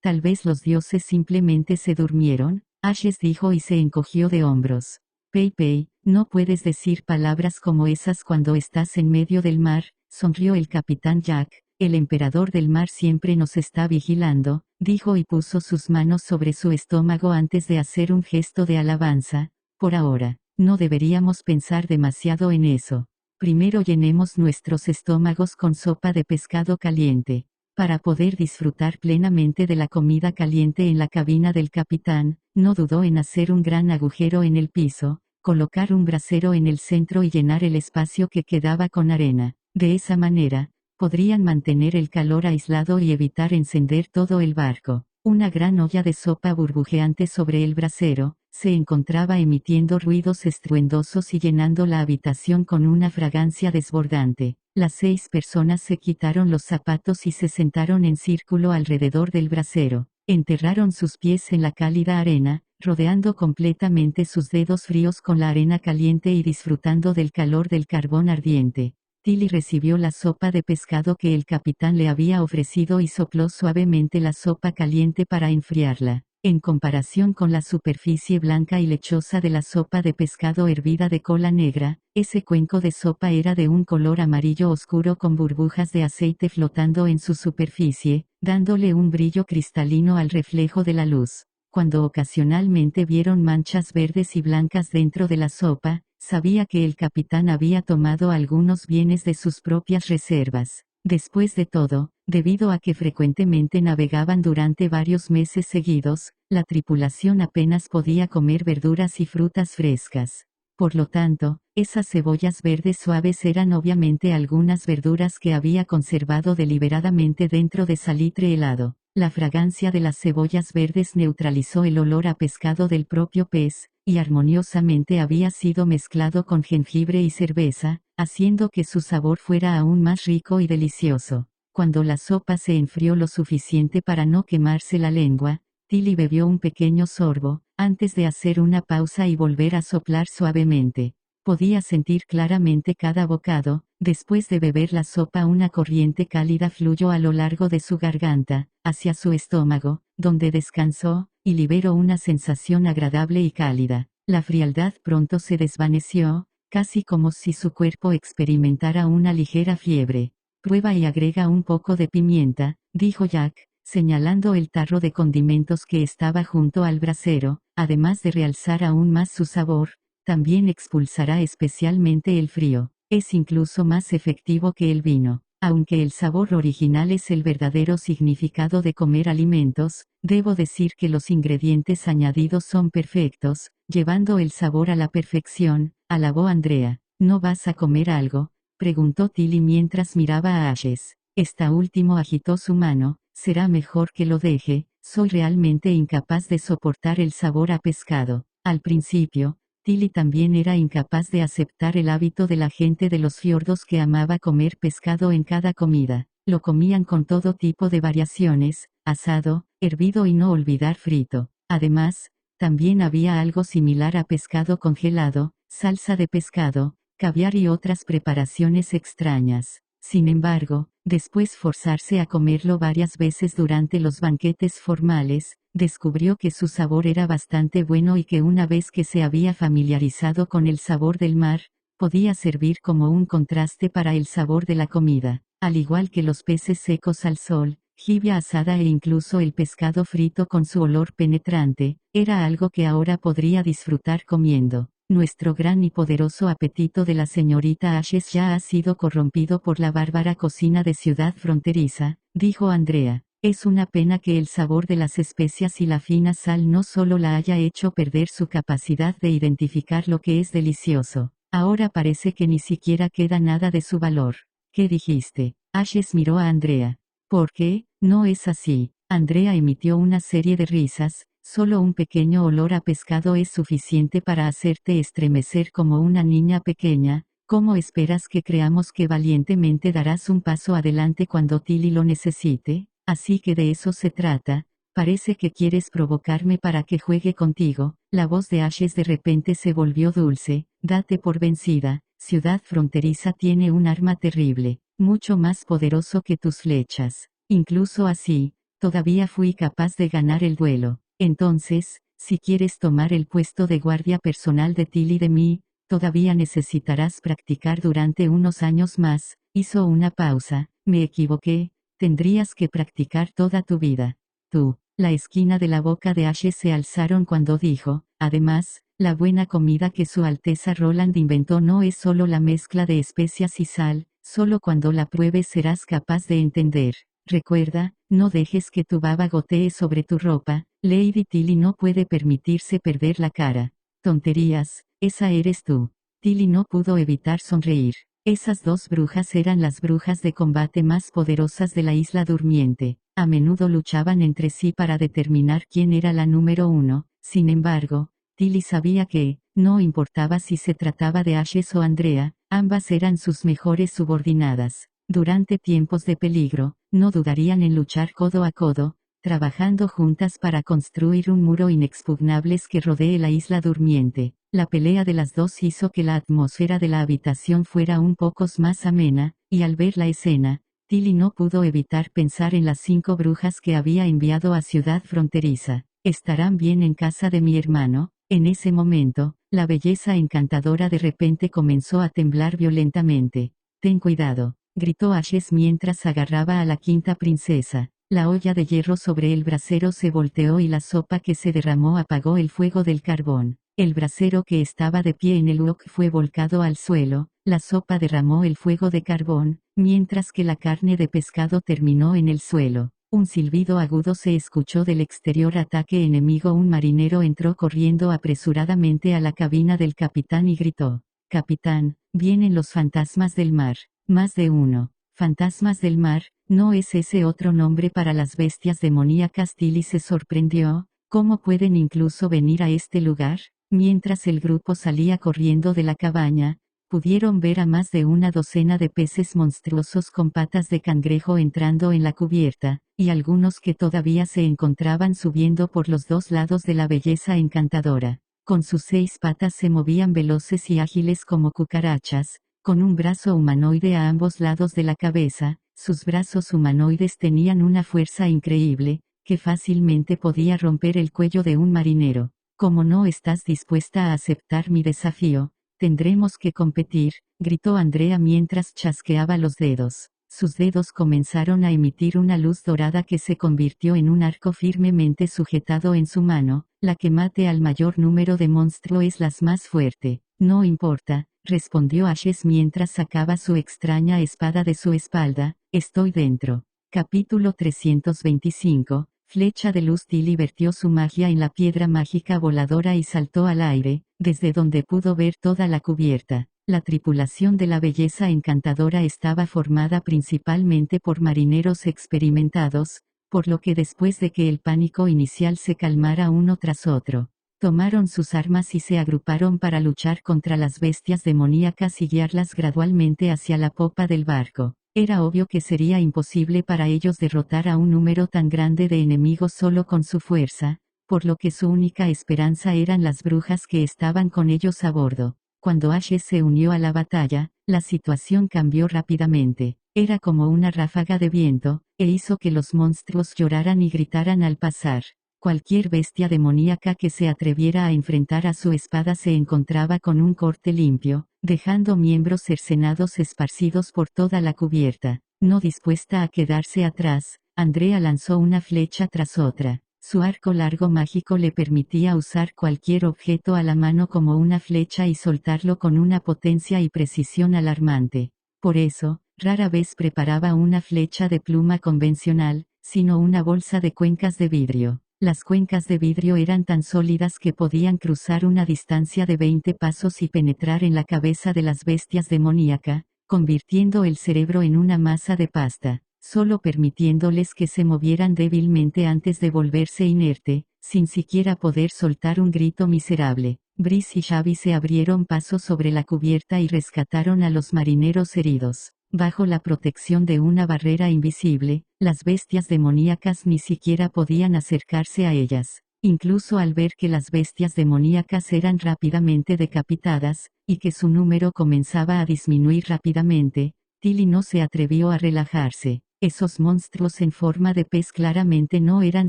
[SPEAKER 1] Tal vez los dioses simplemente se durmieron, Ashes dijo y se encogió de hombros. Pei, no puedes decir palabras como esas cuando estás en medio del mar, sonrió el capitán Jack. El emperador del mar siempre nos está vigilando, dijo y puso sus manos sobre su estómago antes de hacer un gesto de alabanza. Por ahora, no deberíamos pensar demasiado en eso. Primero llenemos nuestros estómagos con sopa de pescado caliente. Para poder disfrutar plenamente de la comida caliente en la cabina del capitán, no dudó en hacer un gran agujero en el piso, colocar un brasero en el centro y llenar el espacio que quedaba con arena. De esa manera, podrían mantener el calor aislado y evitar encender todo el barco. Una gran olla de sopa burbujeante sobre el brasero, se encontraba emitiendo ruidos estruendosos y llenando la habitación con una fragancia desbordante. Las 6 personas se quitaron los zapatos y se sentaron en círculo alrededor del brasero. Enterraron sus pies en la cálida arena, rodeando completamente sus dedos fríos con la arena caliente y disfrutando del calor del carbón ardiente. Tilly recibió la sopa de pescado que el capitán le había ofrecido y sopló suavemente la sopa caliente para enfriarla. En comparación con la superficie blanca y lechosa de la sopa de pescado hervida de cola negra, ese cuenco de sopa era de un color amarillo oscuro con burbujas de aceite flotando en su superficie, dándole un brillo cristalino al reflejo de la luz. Cuando ocasionalmente vieron manchas verdes y blancas dentro de la sopa, sabía que el capitán había tomado algunos bienes de sus propias reservas. Después de todo, debido a que frecuentemente navegaban durante varios meses seguidos, la tripulación apenas podía comer verduras y frutas frescas. Por lo tanto, esas cebollas verdes suaves eran obviamente algunas verduras que había conservado deliberadamente dentro de salitre helado. La fragancia de las cebollas verdes neutralizó el olor a pescado del propio pez, y armoniosamente había sido mezclado con jengibre y cerveza, haciendo que su sabor fuera aún más rico y delicioso. Cuando la sopa se enfrió lo suficiente para no quemarse la lengua, Tilly bebió un pequeño sorbo, antes de hacer una pausa y volver a soplar suavemente. Podía sentir claramente cada bocado. Después de beber la sopa, una corriente cálida fluyó a lo largo de su garganta, hacia su estómago, donde descansó, y liberó una sensación agradable y cálida. La frialdad pronto se desvaneció, casi como si su cuerpo experimentara una ligera fiebre. Prueba y agrega un poco de pimienta, dijo Jack, señalando el tarro de condimentos que estaba junto al brasero. Además de realzar aún más su sabor, también expulsará especialmente el frío. Es incluso más efectivo que el vino. Aunque el sabor original es el verdadero significado de comer alimentos, debo decir que los ingredientes añadidos son perfectos, llevando el sabor a la perfección, alabó Andrea. ¿No vas a comer algo?, preguntó Tilly mientras miraba a Ashes. Esta último agitó su mano. Será mejor que lo deje, soy realmente incapaz de soportar el sabor a pescado. Al principio, Tilly también era incapaz de aceptar el hábito de la gente de los fiordos que amaba comer pescado en cada comida. Lo comían con todo tipo de variaciones, asado, hervido y no olvidar frito. Además, también había algo similar a pescado congelado, salsa de pescado, caviar y otras preparaciones extrañas. Sin embargo, después forzarse a comerlo varias veces durante los banquetes formales, descubrió que su sabor era bastante bueno y que una vez que se había familiarizado con el sabor del mar, podía servir como un contraste para el sabor de la comida. Al igual que los peces secos al sol, jibia asada e incluso el pescado frito con su olor penetrante, era algo que ahora podría disfrutar comiendo. Nuestro gran y poderoso apetito de la señorita Ashes ya ha sido corrompido por la bárbara cocina de ciudad fronteriza, dijo Andrea. Es una pena que el sabor de las especias y la fina sal no solo la haya hecho perder su capacidad de identificar lo que es delicioso. Ahora parece que ni siquiera queda nada de su valor. ¿Qué dijiste? Ashes miró a Andrea. ¿Por qué? No es así. Andrea emitió una serie de risas. Solo un pequeño olor a pescado es suficiente para hacerte estremecer como una niña pequeña. ¿Cómo esperas que creamos que valientemente darás un paso adelante cuando Tilly lo necesite? Así que de eso se trata. Parece que quieres provocarme para que juegue contigo. La voz de Ashes de repente se volvió dulce. Date por vencida. Ciudad Fronteriza tiene un arma terrible, mucho más poderoso que tus flechas. Incluso así, todavía fui capaz de ganar el duelo. Entonces, si quieres tomar el puesto de guardia personal de Tilly de mí, todavía necesitarás practicar durante unos años más. Hizo una pausa. Me equivoqué. Tendrías que practicar toda tu vida. Tú. La esquina de la boca de Ashes se alzaron cuando dijo, además, la buena comida que Su Alteza Roland inventó no es solo la mezcla de especias y sal, solo cuando la pruebes serás capaz de entender. Recuerda, no dejes que tu baba gotee sobre tu ropa, Lady Tilly no puede permitirse perder la cara. Tonterías, esa eres tú. Tilly no pudo evitar sonreír. Esas dos brujas eran las brujas de combate más poderosas de la isla durmiente. A menudo luchaban entre sí para determinar quién era la número uno. Sin embargo, Tilly sabía que, no importaba si se trataba de Ashes o Andrea, ambas eran sus mejores subordinadas. Durante tiempos de peligro, no dudarían en luchar codo a codo, trabajando juntas para construir un muro inexpugnable que rodee la isla durmiente. La pelea de las dos hizo que la atmósfera de la habitación fuera un poco más amena, y al ver la escena, Tilly no pudo evitar pensar en las 5 brujas que había enviado a Ciudad Fronteriza. ¿Estarán bien en casa de mi hermano? En ese momento, la belleza encantadora de repente comenzó a temblar violentamente. Ten cuidado, gritó Ashes mientras agarraba a la quinta princesa. La olla de hierro sobre el brasero se volteó y la sopa que se derramó apagó el fuego del carbón. El brasero que estaba de pie en el wok fue volcado al suelo, la sopa derramó el fuego de carbón, mientras que la carne de pescado terminó en el suelo. Un silbido agudo se escuchó del exterior ataque enemigo. Un marinero entró corriendo apresuradamente a la cabina del capitán y gritó: «Capitán, vienen los fantasmas del mar». Más de uno. Fantasmas del mar, ¿no es ese otro nombre para las bestias demoníacas? Tilly se sorprendió. ¿Cómo pueden incluso venir a este lugar? Mientras el grupo salía corriendo de la cabaña, pudieron ver a más de una docena de peces monstruosos con patas de cangrejo entrando en la cubierta, y algunos que todavía se encontraban subiendo por los dos lados de la belleza encantadora. Con sus 6 patas se movían veloces y ágiles como cucarachas, con un brazo humanoide a ambos lados de la cabeza. Sus brazos humanoides tenían una fuerza increíble, que fácilmente podía romper el cuello de un marinero. Como no estás dispuesta a aceptar mi desafío, tendremos que competir, gritó Andrea mientras chasqueaba los dedos. Sus dedos comenzaron a emitir una luz dorada que se convirtió en un arco firmemente sujetado en su mano. La que mate al mayor número de monstruos es la más fuerte. No importa, respondió Ashes mientras sacaba su extraña espada de su espalda. Estoy dentro. Capítulo 325. Flecha de luz. Tilly vertió su magia en la piedra mágica voladora y saltó al aire, desde donde pudo ver toda la cubierta. La tripulación de la belleza encantadora estaba formada principalmente por marineros experimentados, por lo que después de que el pánico inicial se calmara uno tras otro, tomaron sus armas y se agruparon para luchar contra las bestias demoníacas y guiarlas gradualmente hacia la popa del barco. Era obvio que sería imposible para ellos derrotar a un número tan grande de enemigos solo con su fuerza, por lo que su única esperanza eran las brujas que estaban con ellos a bordo. Cuando Ashes se unió a la batalla, la situación cambió rápidamente. Era como una ráfaga de viento, e hizo que los monstruos lloraran y gritaran al pasar. Cualquier bestia demoníaca que se atreviera a enfrentar a su espada se encontraba con un corte limpio, dejando miembros cercenados esparcidos por toda la cubierta. No dispuesta a quedarse atrás, Andrea lanzó una flecha tras otra. Su arco largo mágico le permitía usar cualquier objeto a la mano como una flecha y soltarlo con una potencia y precisión alarmante. Por eso, rara vez preparaba una flecha de pluma convencional, sino una bolsa de cuencas de vidrio. Las cuencas de vidrio eran tan sólidas que podían cruzar una distancia de 20 pasos y penetrar en la cabeza de las bestias demoníaca, convirtiendo el cerebro en una masa de pasta, solo permitiéndoles que se movieran débilmente antes de volverse inerte, sin siquiera poder soltar un grito miserable. Brice y Xavi se abrieron paso sobre la cubierta y rescataron a los marineros heridos. Bajo la protección de una barrera invisible, las bestias demoníacas ni siquiera podían acercarse a ellas. Incluso al ver que las bestias demoníacas eran rápidamente decapitadas, y que su número comenzaba a disminuir rápidamente, Tilly no se atrevió a relajarse. Esos monstruos en forma de pez claramente no eran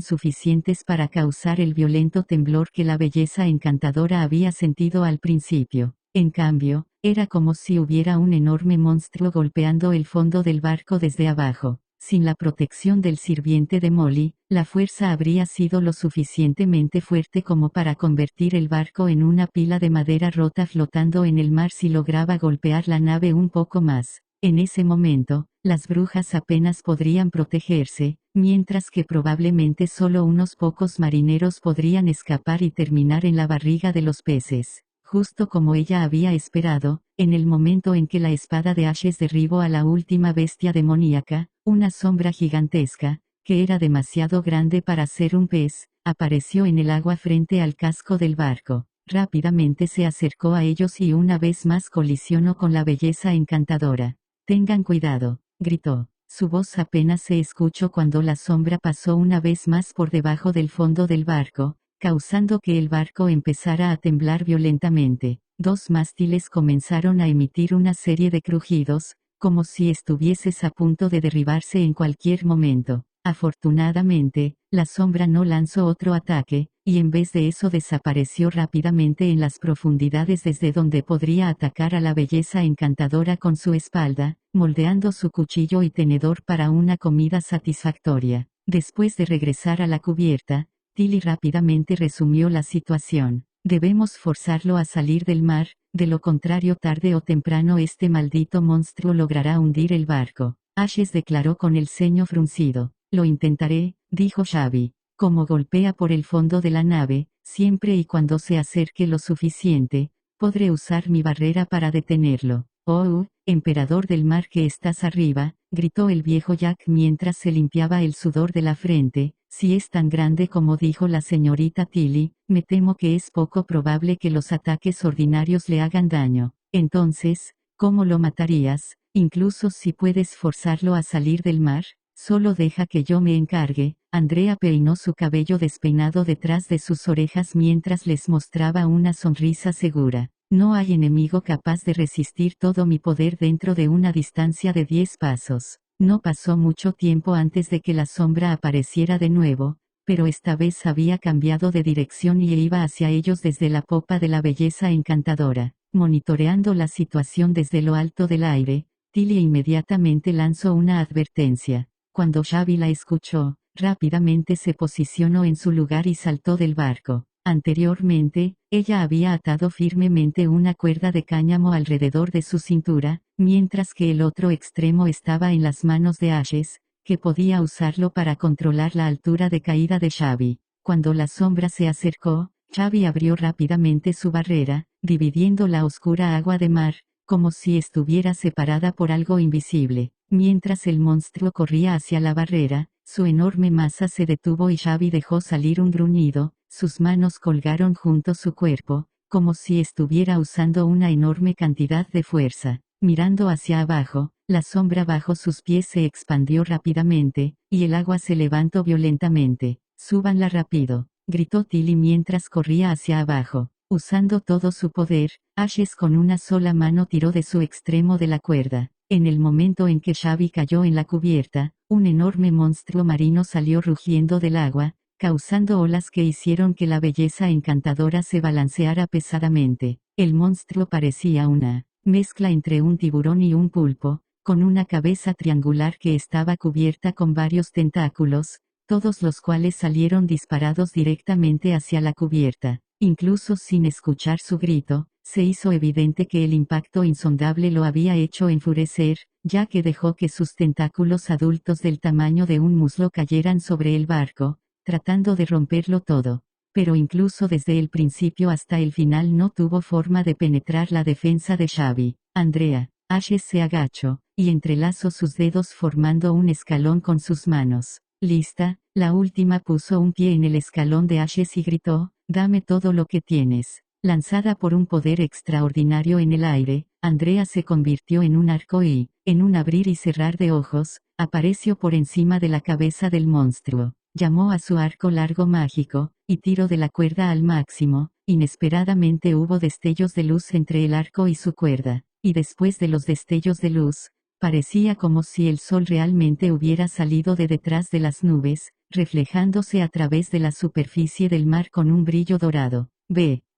[SPEAKER 1] suficientes para causar el violento temblor que la belleza encantadora había sentido al principio. En cambio, era como si hubiera un enorme monstruo golpeando el fondo del barco desde abajo. Sin la protección del sirviente de Molly, la fuerza habría sido lo suficientemente fuerte como para convertir el barco en una pila de madera rota flotando en el mar si lograba golpear la nave un poco más. En ese momento, Las brujas apenas podrían protegerse, mientras que probablemente solo unos pocos marineros podrían escapar y terminar en la barriga de los peces. Justo como ella había esperado, en el momento en que la espada de Ashes derribó a la última bestia demoníaca, una sombra gigantesca, que era demasiado grande para ser un pez, apareció en el agua frente al casco del barco. Rápidamente se acercó a ellos y una vez más colisionó con la belleza encantadora. «Tengan cuidado», gritó. Su voz apenas se escuchó cuando la sombra pasó una vez más por debajo del fondo del barco, causando que el barco empezara a temblar violentamente. Dos mástiles comenzaron a emitir una serie de crujidos, como si estuvieses a punto de derribarse en cualquier momento. Afortunadamente, la sombra no lanzó otro ataque, y en vez de eso desapareció rápidamente en las profundidades desde donde podría atacar a la belleza encantadora con su espalda, moldeando su cuchillo y tenedor para una comida satisfactoria. Después de regresar a la cubierta, Tilly rápidamente resumió la situación. Debemos forzarlo a salir del mar, de lo contrario tarde o temprano este maldito monstruo logrará hundir el barco. Ashes declaró con el ceño fruncido. Lo intentaré, dijo Xavi. Como golpea por el fondo de la nave, siempre y cuando se acerque lo suficiente, podré usar mi barrera para detenerlo. Oh, emperador del mar que estás arriba, gritó el viejo Jack mientras se limpiaba el sudor de la frente. Si es tan grande como dijo la señorita Tilly, me temo que es poco probable que los ataques ordinarios le hagan daño. Entonces, ¿cómo lo matarías, incluso si puedes forzarlo a salir del mar? Solo deja que yo me encargue. Andrea peinó su cabello despeinado detrás de sus orejas mientras les mostraba una sonrisa segura. No hay enemigo capaz de resistir todo mi poder dentro de una distancia de 10 pasos. No pasó mucho tiempo antes de que la sombra apareciera de nuevo, pero esta vez había cambiado de dirección y iba hacia ellos desde la popa de la belleza encantadora. Monitoreando la situación desde lo alto del aire, Tilly inmediatamente lanzó una advertencia. Cuando Xavi la escuchó, rápidamente se posicionó en su lugar y saltó del barco. Anteriormente, ella había atado firmemente una cuerda de cáñamo alrededor de su cintura, mientras que el otro extremo estaba en las manos de Ashes, que podía usarlo para controlar la altura de caída de Xavi. Cuando la sombra se acercó, Xavi abrió rápidamente su barrera, dividiendo la oscura agua de mar, como si estuviera separada por algo invisible. Mientras el monstruo corría hacia la barrera, su enorme masa se detuvo y Xavi dejó salir un gruñido, sus manos colgaron junto a su cuerpo, como si estuviera usando una enorme cantidad de fuerza. Mirando hacia abajo, la sombra bajo sus pies se expandió rápidamente, y el agua se levantó violentamente. «Súbanla rápido», gritó Tilly mientras corría hacia abajo. Usando todo su poder, Ashes con una sola mano tiró de su extremo de la cuerda. En el momento en que Xavi cayó en la cubierta, un enorme monstruo marino salió rugiendo del agua, causando olas que hicieron que la belleza encantadora se balanceara pesadamente. El monstruo parecía una mezcla entre un tiburón y un pulpo, con una cabeza triangular que estaba cubierta con varios tentáculos, todos los cuales salieron disparados directamente hacia la cubierta. Incluso sin escuchar su grito, se hizo evidente que el impacto insondable lo había hecho enfurecer, ya que dejó que sus tentáculos adultos del tamaño de un muslo cayeran sobre el barco, tratando de romperlo todo. Pero incluso desde el principio hasta el final no tuvo forma de penetrar la defensa de Xavi. Andrea, Ashes se agachó, y entrelazó sus dedos formando un escalón con sus manos. Lista, la última puso un pie en el escalón de Ashes y gritó, «Dame todo lo que tienes». Lanzada por un poder extraordinario en el aire, Andrea se convirtió en un arco y, en un abrir y cerrar de ojos, apareció por encima de la cabeza del monstruo. Llamó a su arco largo mágico, y tiró de la cuerda al máximo. Inesperadamente hubo destellos de luz entre el arco y su cuerda, y después de los destellos de luz, parecía como si el sol realmente hubiera salido de detrás de las nubes, reflejándose a través de la superficie del mar con un brillo dorado.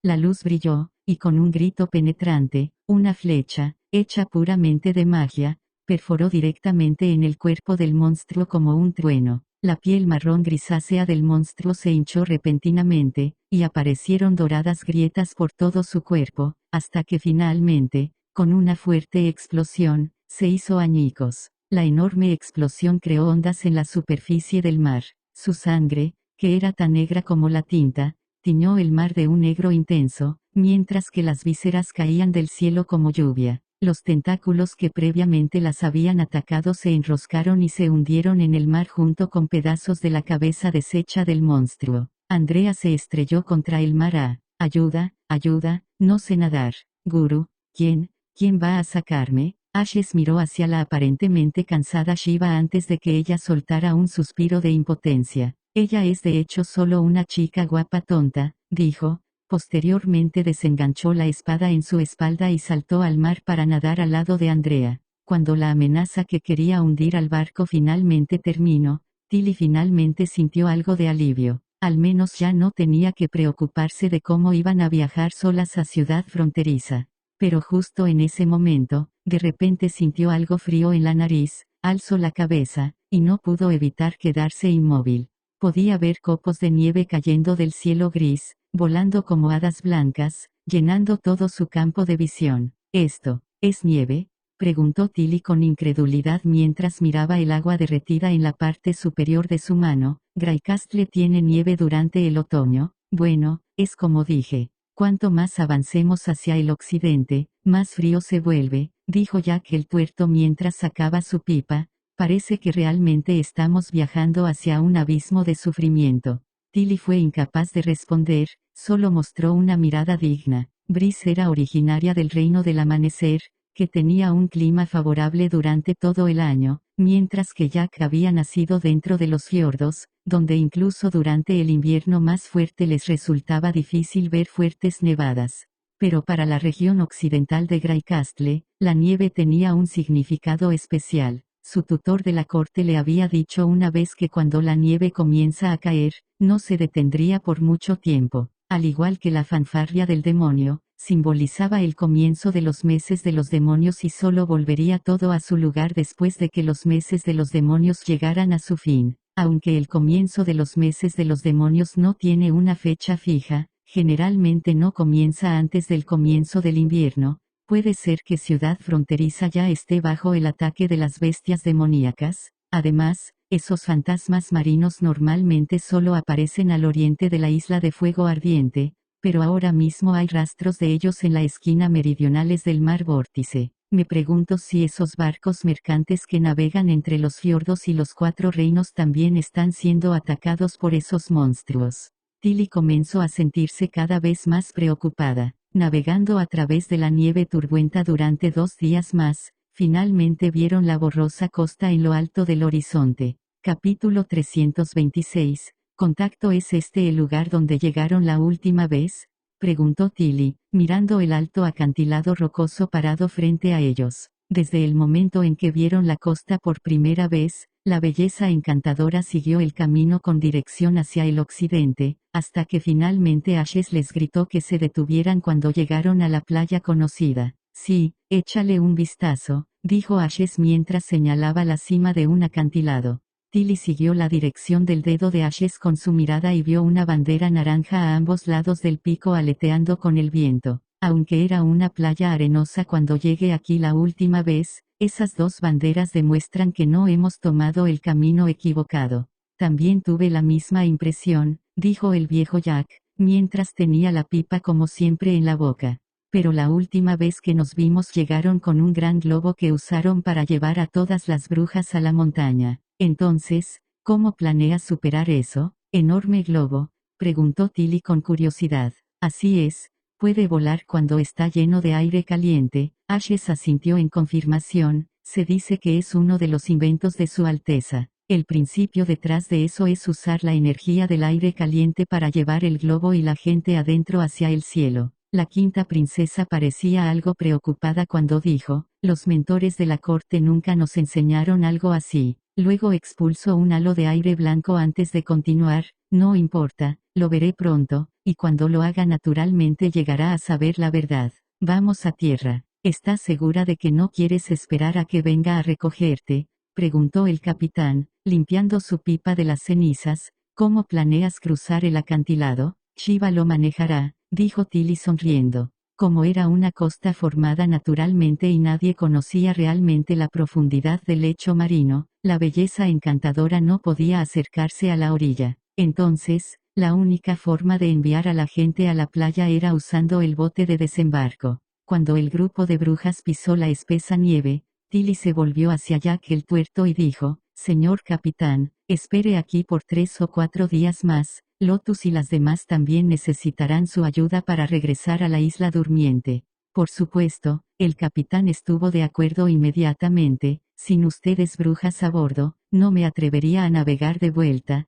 [SPEAKER 1] La luz brilló, y con un grito penetrante, una flecha, hecha puramente de magia, perforó directamente en el cuerpo del monstruo como un trueno. La piel marrón grisácea del monstruo se hinchó repentinamente, y aparecieron doradas grietas por todo su cuerpo, hasta que finalmente, con una fuerte explosión, se hizo añicos. La enorme explosión creó ondas en la superficie del mar. Su sangre, que era tan negra como la tinta, tiñó el mar de un negro intenso, mientras que las vísceras caían del cielo como lluvia. Los tentáculos que previamente las habían atacado se enroscaron y se hundieron en el mar junto con pedazos de la cabeza deshecha del monstruo. Andrea se estrelló contra el mar. Ayuda, ayuda, no sé nadar. Guru, ¿quién va a sacarme? Ashes miró hacia la aparentemente cansada Shiva antes de que ella soltara un suspiro de impotencia. Ella es de hecho solo una chica guapa tonta, dijo. Posteriormente desenganchó la espada en su espalda y saltó al mar para nadar al lado de Andrea. Cuando la amenaza que quería hundir al barco finalmente terminó, Tilly finalmente sintió algo de alivio. Al menos ya no tenía que preocuparse de cómo iban a viajar solas a Ciudad Fronteriza. Pero justo en ese momento, de repente sintió algo frío en la nariz, alzó la cabeza, y no pudo evitar quedarse inmóvil. Podía ver copos de nieve cayendo del cielo gris, volando como hadas blancas, llenando todo su campo de visión. ¿Esto es nieve?, preguntó Tilly con incredulidad mientras miraba el agua derretida en la parte superior de su mano. ¿Greycastle tiene nieve durante el otoño? Bueno, es como dije. Cuanto más avancemos hacia el occidente, más frío se vuelve, dijo Jack el tuerto mientras sacaba su pipa. Parece que realmente estamos viajando hacia un abismo de sufrimiento. Tilly fue incapaz de responder, solo mostró una mirada digna. Brice era originaria del Reino del Amanecer, que tenía un clima favorable durante todo el año, mientras que Jack había nacido dentro de los fiordos, donde incluso durante el invierno más fuerte les resultaba difícil ver fuertes nevadas. Pero para la región occidental de Greycastle, la nieve tenía un significado especial. Su tutor de la corte le había dicho una vez que cuando la nieve comienza a caer, no se detendría por mucho tiempo. Al igual que la fanfarria del demonio, simbolizaba el comienzo de los meses de los demonios y solo volvería todo a su lugar después de que los meses de los demonios llegaran a su fin. Aunque el comienzo de los meses de los demonios no tiene una fecha fija, generalmente no comienza antes del comienzo del invierno. Puede ser que Ciudad Fronteriza ya esté bajo el ataque de las bestias demoníacas. Además, esos fantasmas marinos normalmente solo aparecen al oriente de la isla de Fuego Ardiente, pero ahora mismo hay rastros de ellos en la esquina meridionales del mar Vórtice. Me pregunto si esos barcos mercantes que navegan entre los fiordos y los cuatro reinos también están siendo atacados por esos monstruos. Tilly comenzó a sentirse cada vez más preocupada. Navegando a través de la nieve turbuenta durante 2 días más, finalmente vieron la borrosa costa en lo alto del horizonte. Capítulo 326. ¿Contacto es este el lugar donde llegaron la última vez?, preguntó Tilly, mirando el alto acantilado rocoso parado frente a ellos. Desde el momento en que vieron la costa por primera vez, la belleza encantadora siguió el camino con dirección hacia el occidente, hasta que finalmente Ashes les gritó que se detuvieran cuando llegaron a la playa conocida. Sí, échale un vistazo, dijo Ashes mientras señalaba la cima de un acantilado. Tilly siguió la dirección del dedo de Ashes con su mirada y vio una bandera naranja a ambos lados del pico aleteando con el viento. Aunque era una playa arenosa cuando llegué aquí la última vez, esas 2 banderas demuestran que no hemos tomado el camino equivocado. También tuve la misma impresión, dijo el viejo Jack, mientras tenía la pipa como siempre en la boca. Pero la última vez que nos vimos llegaron con un gran globo que usaron para llevar a todas las brujas a la montaña. Entonces, ¿cómo planeas superar eso, enorme globo?, preguntó Tilly con curiosidad. Así es. Puede volar cuando está lleno de aire caliente. Ashes asintió en confirmación. Se dice que es uno de los inventos de Su Alteza. El principio detrás de eso es usar la energía del aire caliente para llevar el globo y la gente adentro hacia el cielo. La quinta princesa parecía algo preocupada cuando dijo, los mentores de la corte nunca nos enseñaron algo así. Luego expulsó un halo de aire blanco antes de continuar. No importa, lo veré pronto, y cuando lo haga naturalmente llegará a saber la verdad. Vamos a tierra. ¿Estás segura de que no quieres esperar a que venga a recogerte?, preguntó el capitán, limpiando su pipa de las cenizas. ¿Cómo planeas cruzar el acantilado? Shiva lo manejará, dijo Tilly sonriendo. Como era una costa formada naturalmente y nadie conocía realmente la profundidad del lecho marino, la belleza encantadora no podía acercarse a la orilla. Entonces, la única forma de enviar a la gente a la playa era usando el bote de desembarco. Cuando el grupo de brujas pisó la espesa nieve, Tilly se volvió hacia Jack el tuerto y dijo: «Señor capitán, espere aquí por 3 o 4 días más. Lotus y las demás también necesitarán su ayuda para regresar a la isla durmiente». Por supuesto, el capitán estuvo de acuerdo inmediatamente. «Sin ustedes brujas a bordo, no me atrevería a navegar de vuelta.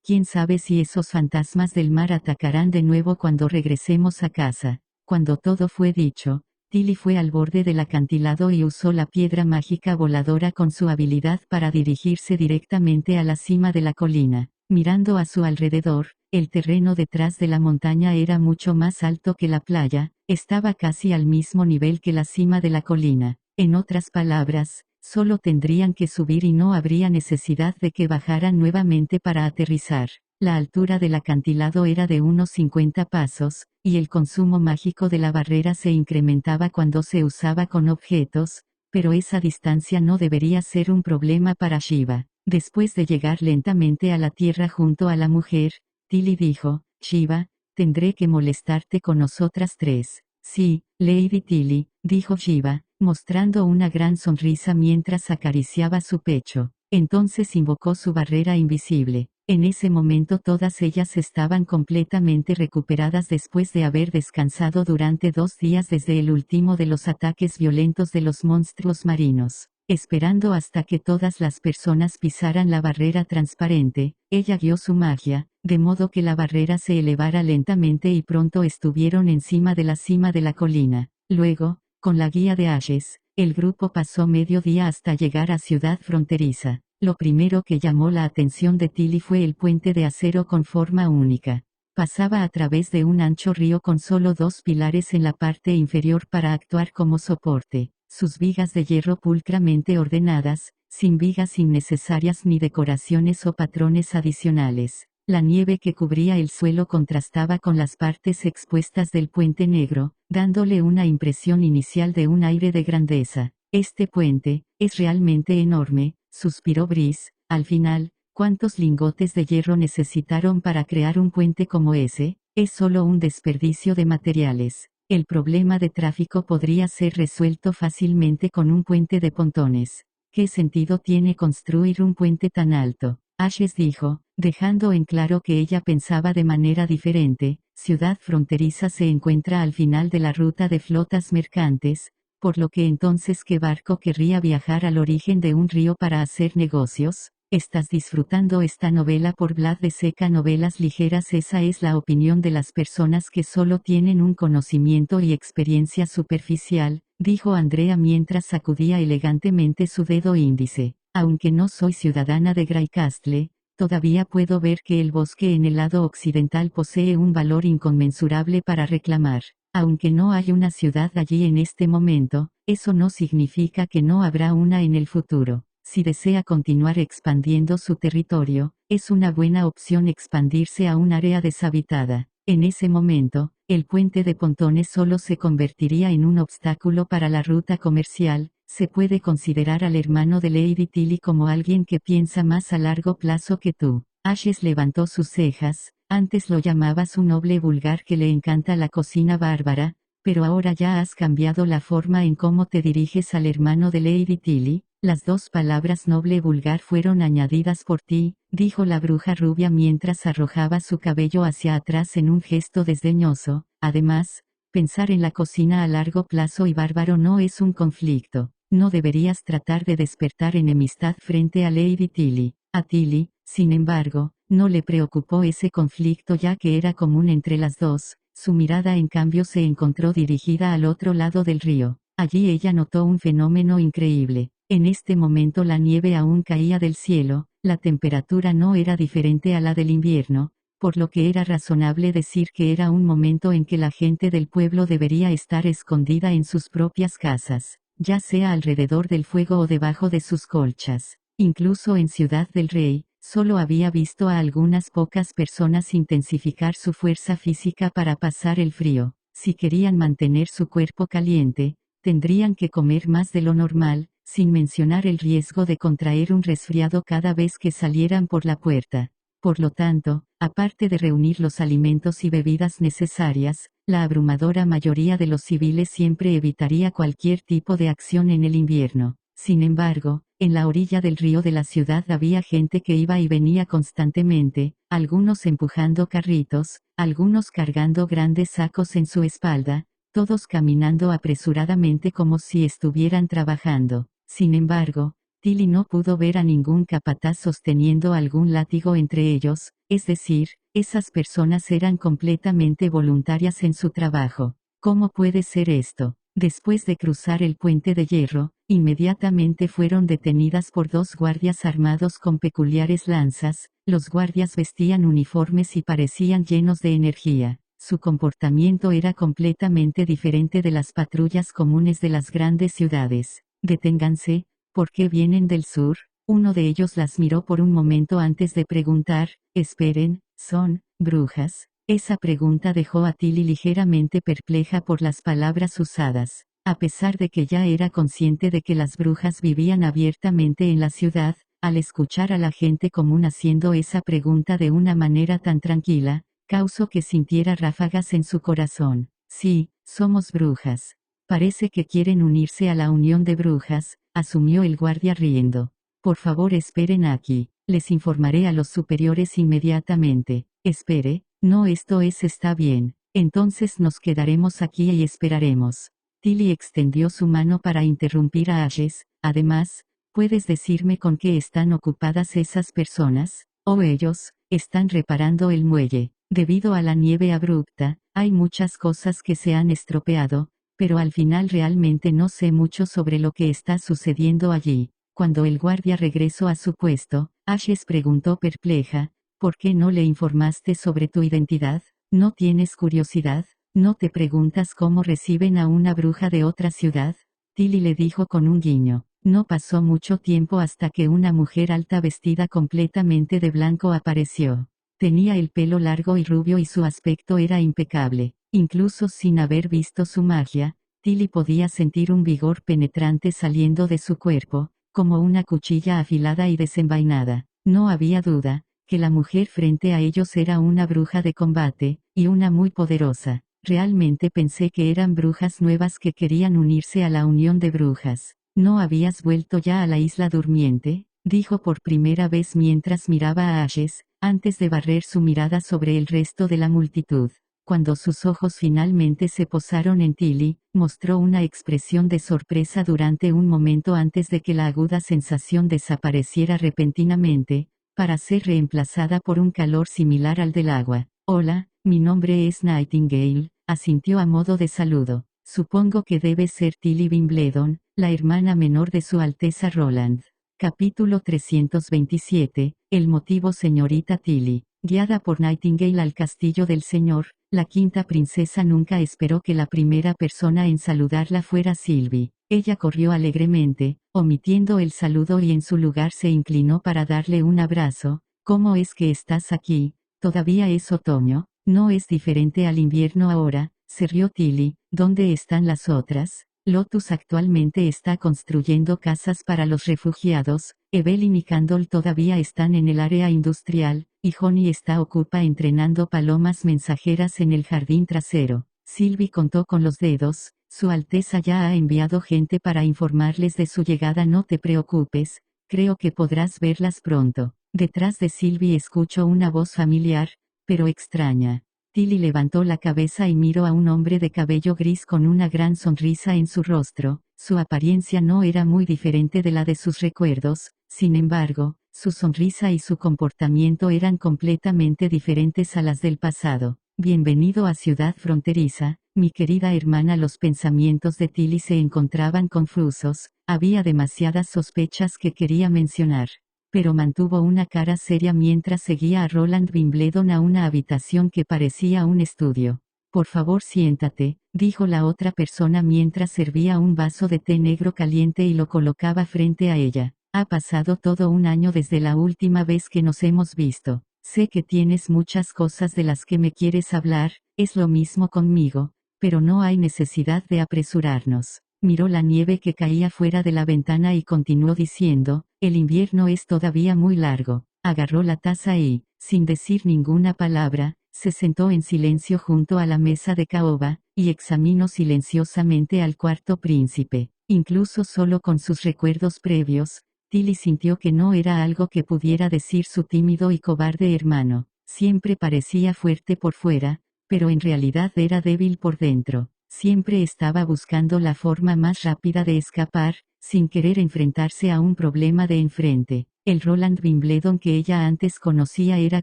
[SPEAKER 1] Quién sabe si esos fantasmas del mar atacarán de nuevo cuando regresemos a casa». Cuando todo fue dicho, Tilly fue al borde del acantilado y usó la piedra mágica voladora con su habilidad para dirigirse directamente a la cima de la colina. Mirando a su alrededor, el terreno detrás de la montaña era mucho más alto que la playa, estaba casi al mismo nivel que la cima de la colina. En otras palabras, solo tendrían que subir y no habría necesidad de que bajaran nuevamente para aterrizar. La altura del acantilado era de unos 50 pasos, y el consumo mágico de la barrera se incrementaba cuando se usaba con objetos, pero esa distancia no debería ser un problema para Shiva. Después de llegar lentamente a la tierra junto a la mujer, Tilly dijo: «Shiva, tendré que molestarte con nosotras tres». «Sí, Lady Tilly», dijo Shiva, mostrando una gran sonrisa mientras acariciaba su pecho. Entonces invocó su barrera invisible. En ese momento todas ellas estaban completamente recuperadas después de haber descansado durante 2 días desde el último de los ataques violentos de los monstruos marinos. Esperando hasta que todas las personas pisaran la barrera transparente, ella guió su magia, de modo que la barrera se elevara lentamente y pronto estuvieron encima de la cima de la colina. Luego, con la guía de Ashes, el grupo pasó medio día hasta llegar a Ciudad Fronteriza. Lo primero que llamó la atención de Tilly fue el puente de acero con forma única. Pasaba a través de un ancho río con solo 2 pilares en la parte inferior para actuar como soporte. Sus vigas de hierro pulcramente ordenadas, sin vigas innecesarias ni decoraciones o patrones adicionales. La nieve que cubría el suelo contrastaba con las partes expuestas del puente negro, dándole una impresión inicial de un aire de grandeza. «Este puente es realmente enorme», suspiró Brice. «Al final, ¿cuántos lingotes de hierro necesitaron para crear un puente como ese? Es solo un desperdicio de materiales. El problema de tráfico podría ser resuelto fácilmente con un puente de pontones. ¿Qué sentido tiene construir un puente tan alto?». Ashes dijo, dejando en claro que ella pensaba de manera diferente. «Ciudad Fronteriza se encuentra al final de la ruta de flotas mercantes, por lo que entonces ¿qué barco querría viajar al origen de un río para hacer negocios?». «¿Estás disfrutando esta novela por Vlad de Seca Novelas Ligeras?» Esa es la opinión de las personas que solo tienen un conocimiento y experiencia superficial, dijo Andrea mientras sacudía elegantemente su dedo índice. «Aunque no soy ciudadana de Greycastle, todavía puedo ver que el bosque en el lado occidental posee un valor inconmensurable para reclamar. Aunque no hay una ciudad allí en este momento, eso no significa que no habrá una en el futuro. Si desea continuar expandiendo su territorio, es una buena opción expandirse a un área deshabitada. En ese momento, el puente de pontones solo se convertiría en un obstáculo para la ruta comercial. Se puede considerar al hermano de Lady Tilly como alguien que piensa más a largo plazo que tú». Ashes levantó sus cejas. «Antes lo llamabas un noble vulgar que le encanta la cocina bárbara, pero ahora ya has cambiado la forma en cómo te diriges al hermano de Lady Tilly». «Las 2 palabras noble vulgar fueron añadidas por ti», dijo la bruja rubia mientras arrojaba su cabello hacia atrás en un gesto desdeñoso. «Además, pensar en la cocina a largo plazo y bárbaro no es un conflicto. No deberías tratar de despertar enemistad frente a Lady Tilly». A Tilly, sin embargo, no le preocupó ese conflicto ya que era común entre las dos. Su mirada en cambio se encontró dirigida al otro lado del río. Allí ella notó un fenómeno increíble. En este momento la nieve aún caía del cielo, la temperatura no era diferente a la del invierno, por lo que era razonable decir que era un momento en que la gente del pueblo debería estar escondida en sus propias casas, ya sea alrededor del fuego o debajo de sus colchas. Incluso en Ciudad del Rey, solo había visto a algunas pocas personas intensificar su fuerza física para pasar el frío. Si querían mantener su cuerpo caliente, tendrían que comer más de lo normal, sin mencionar el riesgo de contraer un resfriado cada vez que salieran por la puerta. Por lo tanto, aparte de reunir los alimentos y bebidas necesarias, la abrumadora mayoría de los civiles siempre evitaría cualquier tipo de acción en el invierno. Sin embargo, en la orilla del río de la ciudad había gente que iba y venía constantemente, algunos empujando carritos, algunos cargando grandes sacos en su espalda, todos caminando apresuradamente como si estuvieran trabajando. Sin embargo, Tilly no pudo ver a ningún capataz sosteniendo algún látigo entre ellos, es decir, esas personas eran completamente voluntarias en su trabajo. ¿Cómo puede ser esto? Después de cruzar el puente de hierro, inmediatamente fueron detenidas por dos guardias armados con peculiares lanzas. Los guardias vestían uniformes y parecían llenos de energía. Su comportamiento era completamente diferente de las patrullas comunes de las grandes ciudades. Deténganse, ¿por qué vienen del sur? Uno de ellos las miró por un momento antes de preguntar, esperen, ¿son brujas? Esa pregunta dejó a Tilly ligeramente perpleja por las palabras usadas. A pesar de que ya era consciente de que las brujas vivían abiertamente en la ciudad, al escuchar a la gente común haciendo esa pregunta de una manera tan tranquila, causó que sintiera ráfagas en su corazón. Sí, somos brujas. Parece que quieren unirse a la unión de brujas, asumió el guardia riendo. Por favor esperen aquí, les informaré a los superiores inmediatamente. Espere, no está bien, entonces nos quedaremos aquí y esperaremos. Tilly extendió su mano para interrumpir a Ashes. Además, ¿puedes decirme con qué están ocupadas esas personas? Ellos, están reparando el muelle. Debido a la nieve abrupta, hay muchas cosas que se han estropeado, pero al final realmente no sé mucho sobre lo que está sucediendo allí. Cuando el guardia regresó a su puesto, Ashes preguntó perpleja, ¿por qué no le informaste sobre tu identidad? ¿No tienes curiosidad? ¿No te preguntas cómo reciben a una bruja de otra ciudad? Tilly le dijo con un guiño. No pasó mucho tiempo hasta que una mujer alta vestida completamente de blanco apareció. Tenía el pelo largo y rubio y su aspecto era impecable. Incluso sin haber visto su magia, Tilly podía sentir un vigor penetrante saliendo de su cuerpo, como una cuchilla afilada y desenvainada. No había duda, que la mujer frente a ellos era una bruja de combate, y una muy poderosa. Realmente pensé que eran brujas nuevas que querían unirse a la unión de brujas. ¿No habías vuelto ya a la isla durmiente? Dijo por primera vez mientras miraba a Ashes, antes de barrer su mirada sobre el resto de la multitud. Cuando sus ojos finalmente se posaron en Tilly, mostró una expresión de sorpresa durante un momento antes de que la aguda sensación desapareciera repentinamente, para ser reemplazada por un calor similar al del agua. Hola, mi nombre es Nightingale, asintió a modo de saludo. Supongo que debe ser Tilly Wimbledon, la hermana menor de Su Alteza Roland. Capítulo 327, el motivo señorita Tilly. Guiada por Nightingale al castillo del señor, la quinta princesa nunca esperó que la primera persona en saludarla fuera Sylvie. Ella corrió alegremente, omitiendo el saludo y en su lugar se inclinó para darle un abrazo. ¿Cómo es que estás aquí? Todavía es otoño, no es diferente al invierno ahora, se rió Tilly. ¿Dónde están las otras? Lotus actualmente está construyendo casas para los refugiados, Evelyn y Candle todavía están en el área industrial, y Honey ocupa entrenando palomas mensajeras en el jardín trasero. Sylvie contó con los dedos. Su Alteza ya ha enviado gente para informarles de su llegada. No te preocupes, creo que podrás verlas pronto. Detrás de Sylvie escuchó una voz familiar, pero extraña. Tilly levantó la cabeza y miró a un hombre de cabello gris con una gran sonrisa en su rostro. Su apariencia no era muy diferente de la de sus recuerdos, sin embargo, su sonrisa y su comportamiento eran completamente diferentes a las del pasado. Bienvenido a Ciudad Fronteriza, mi querida hermana. Los pensamientos de Tilly se encontraban confusos, había demasiadas sospechas que quería mencionar, pero mantuvo una cara seria mientras seguía a Roland Wimbledon a una habitación que parecía un estudio. Por favor siéntate, dijo la otra persona mientras servía un vaso de té negro caliente y lo colocaba frente a ella. Ha pasado todo un año desde la última vez que nos hemos visto. Sé que tienes muchas cosas de las que me quieres hablar, es lo mismo conmigo, Pero no hay necesidad de apresurarnos. Miró la nieve que caía fuera de la ventana y continuó diciendo, el invierno es todavía muy largo. Agarró la taza y, sin decir ninguna palabra, se sentó en silencio junto a la mesa de caoba, y examinó silenciosamente al cuarto príncipe. Incluso solo con sus recuerdos previos, Tilly sintió que no era algo que pudiera decir su tímido y cobarde hermano. Siempre parecía fuerte por fuera, pero en realidad era débil por dentro. Siempre estaba buscando la forma más rápida de escapar, sin querer enfrentarse a un problema de enfrente. El Roland Wimbledon que ella antes conocía era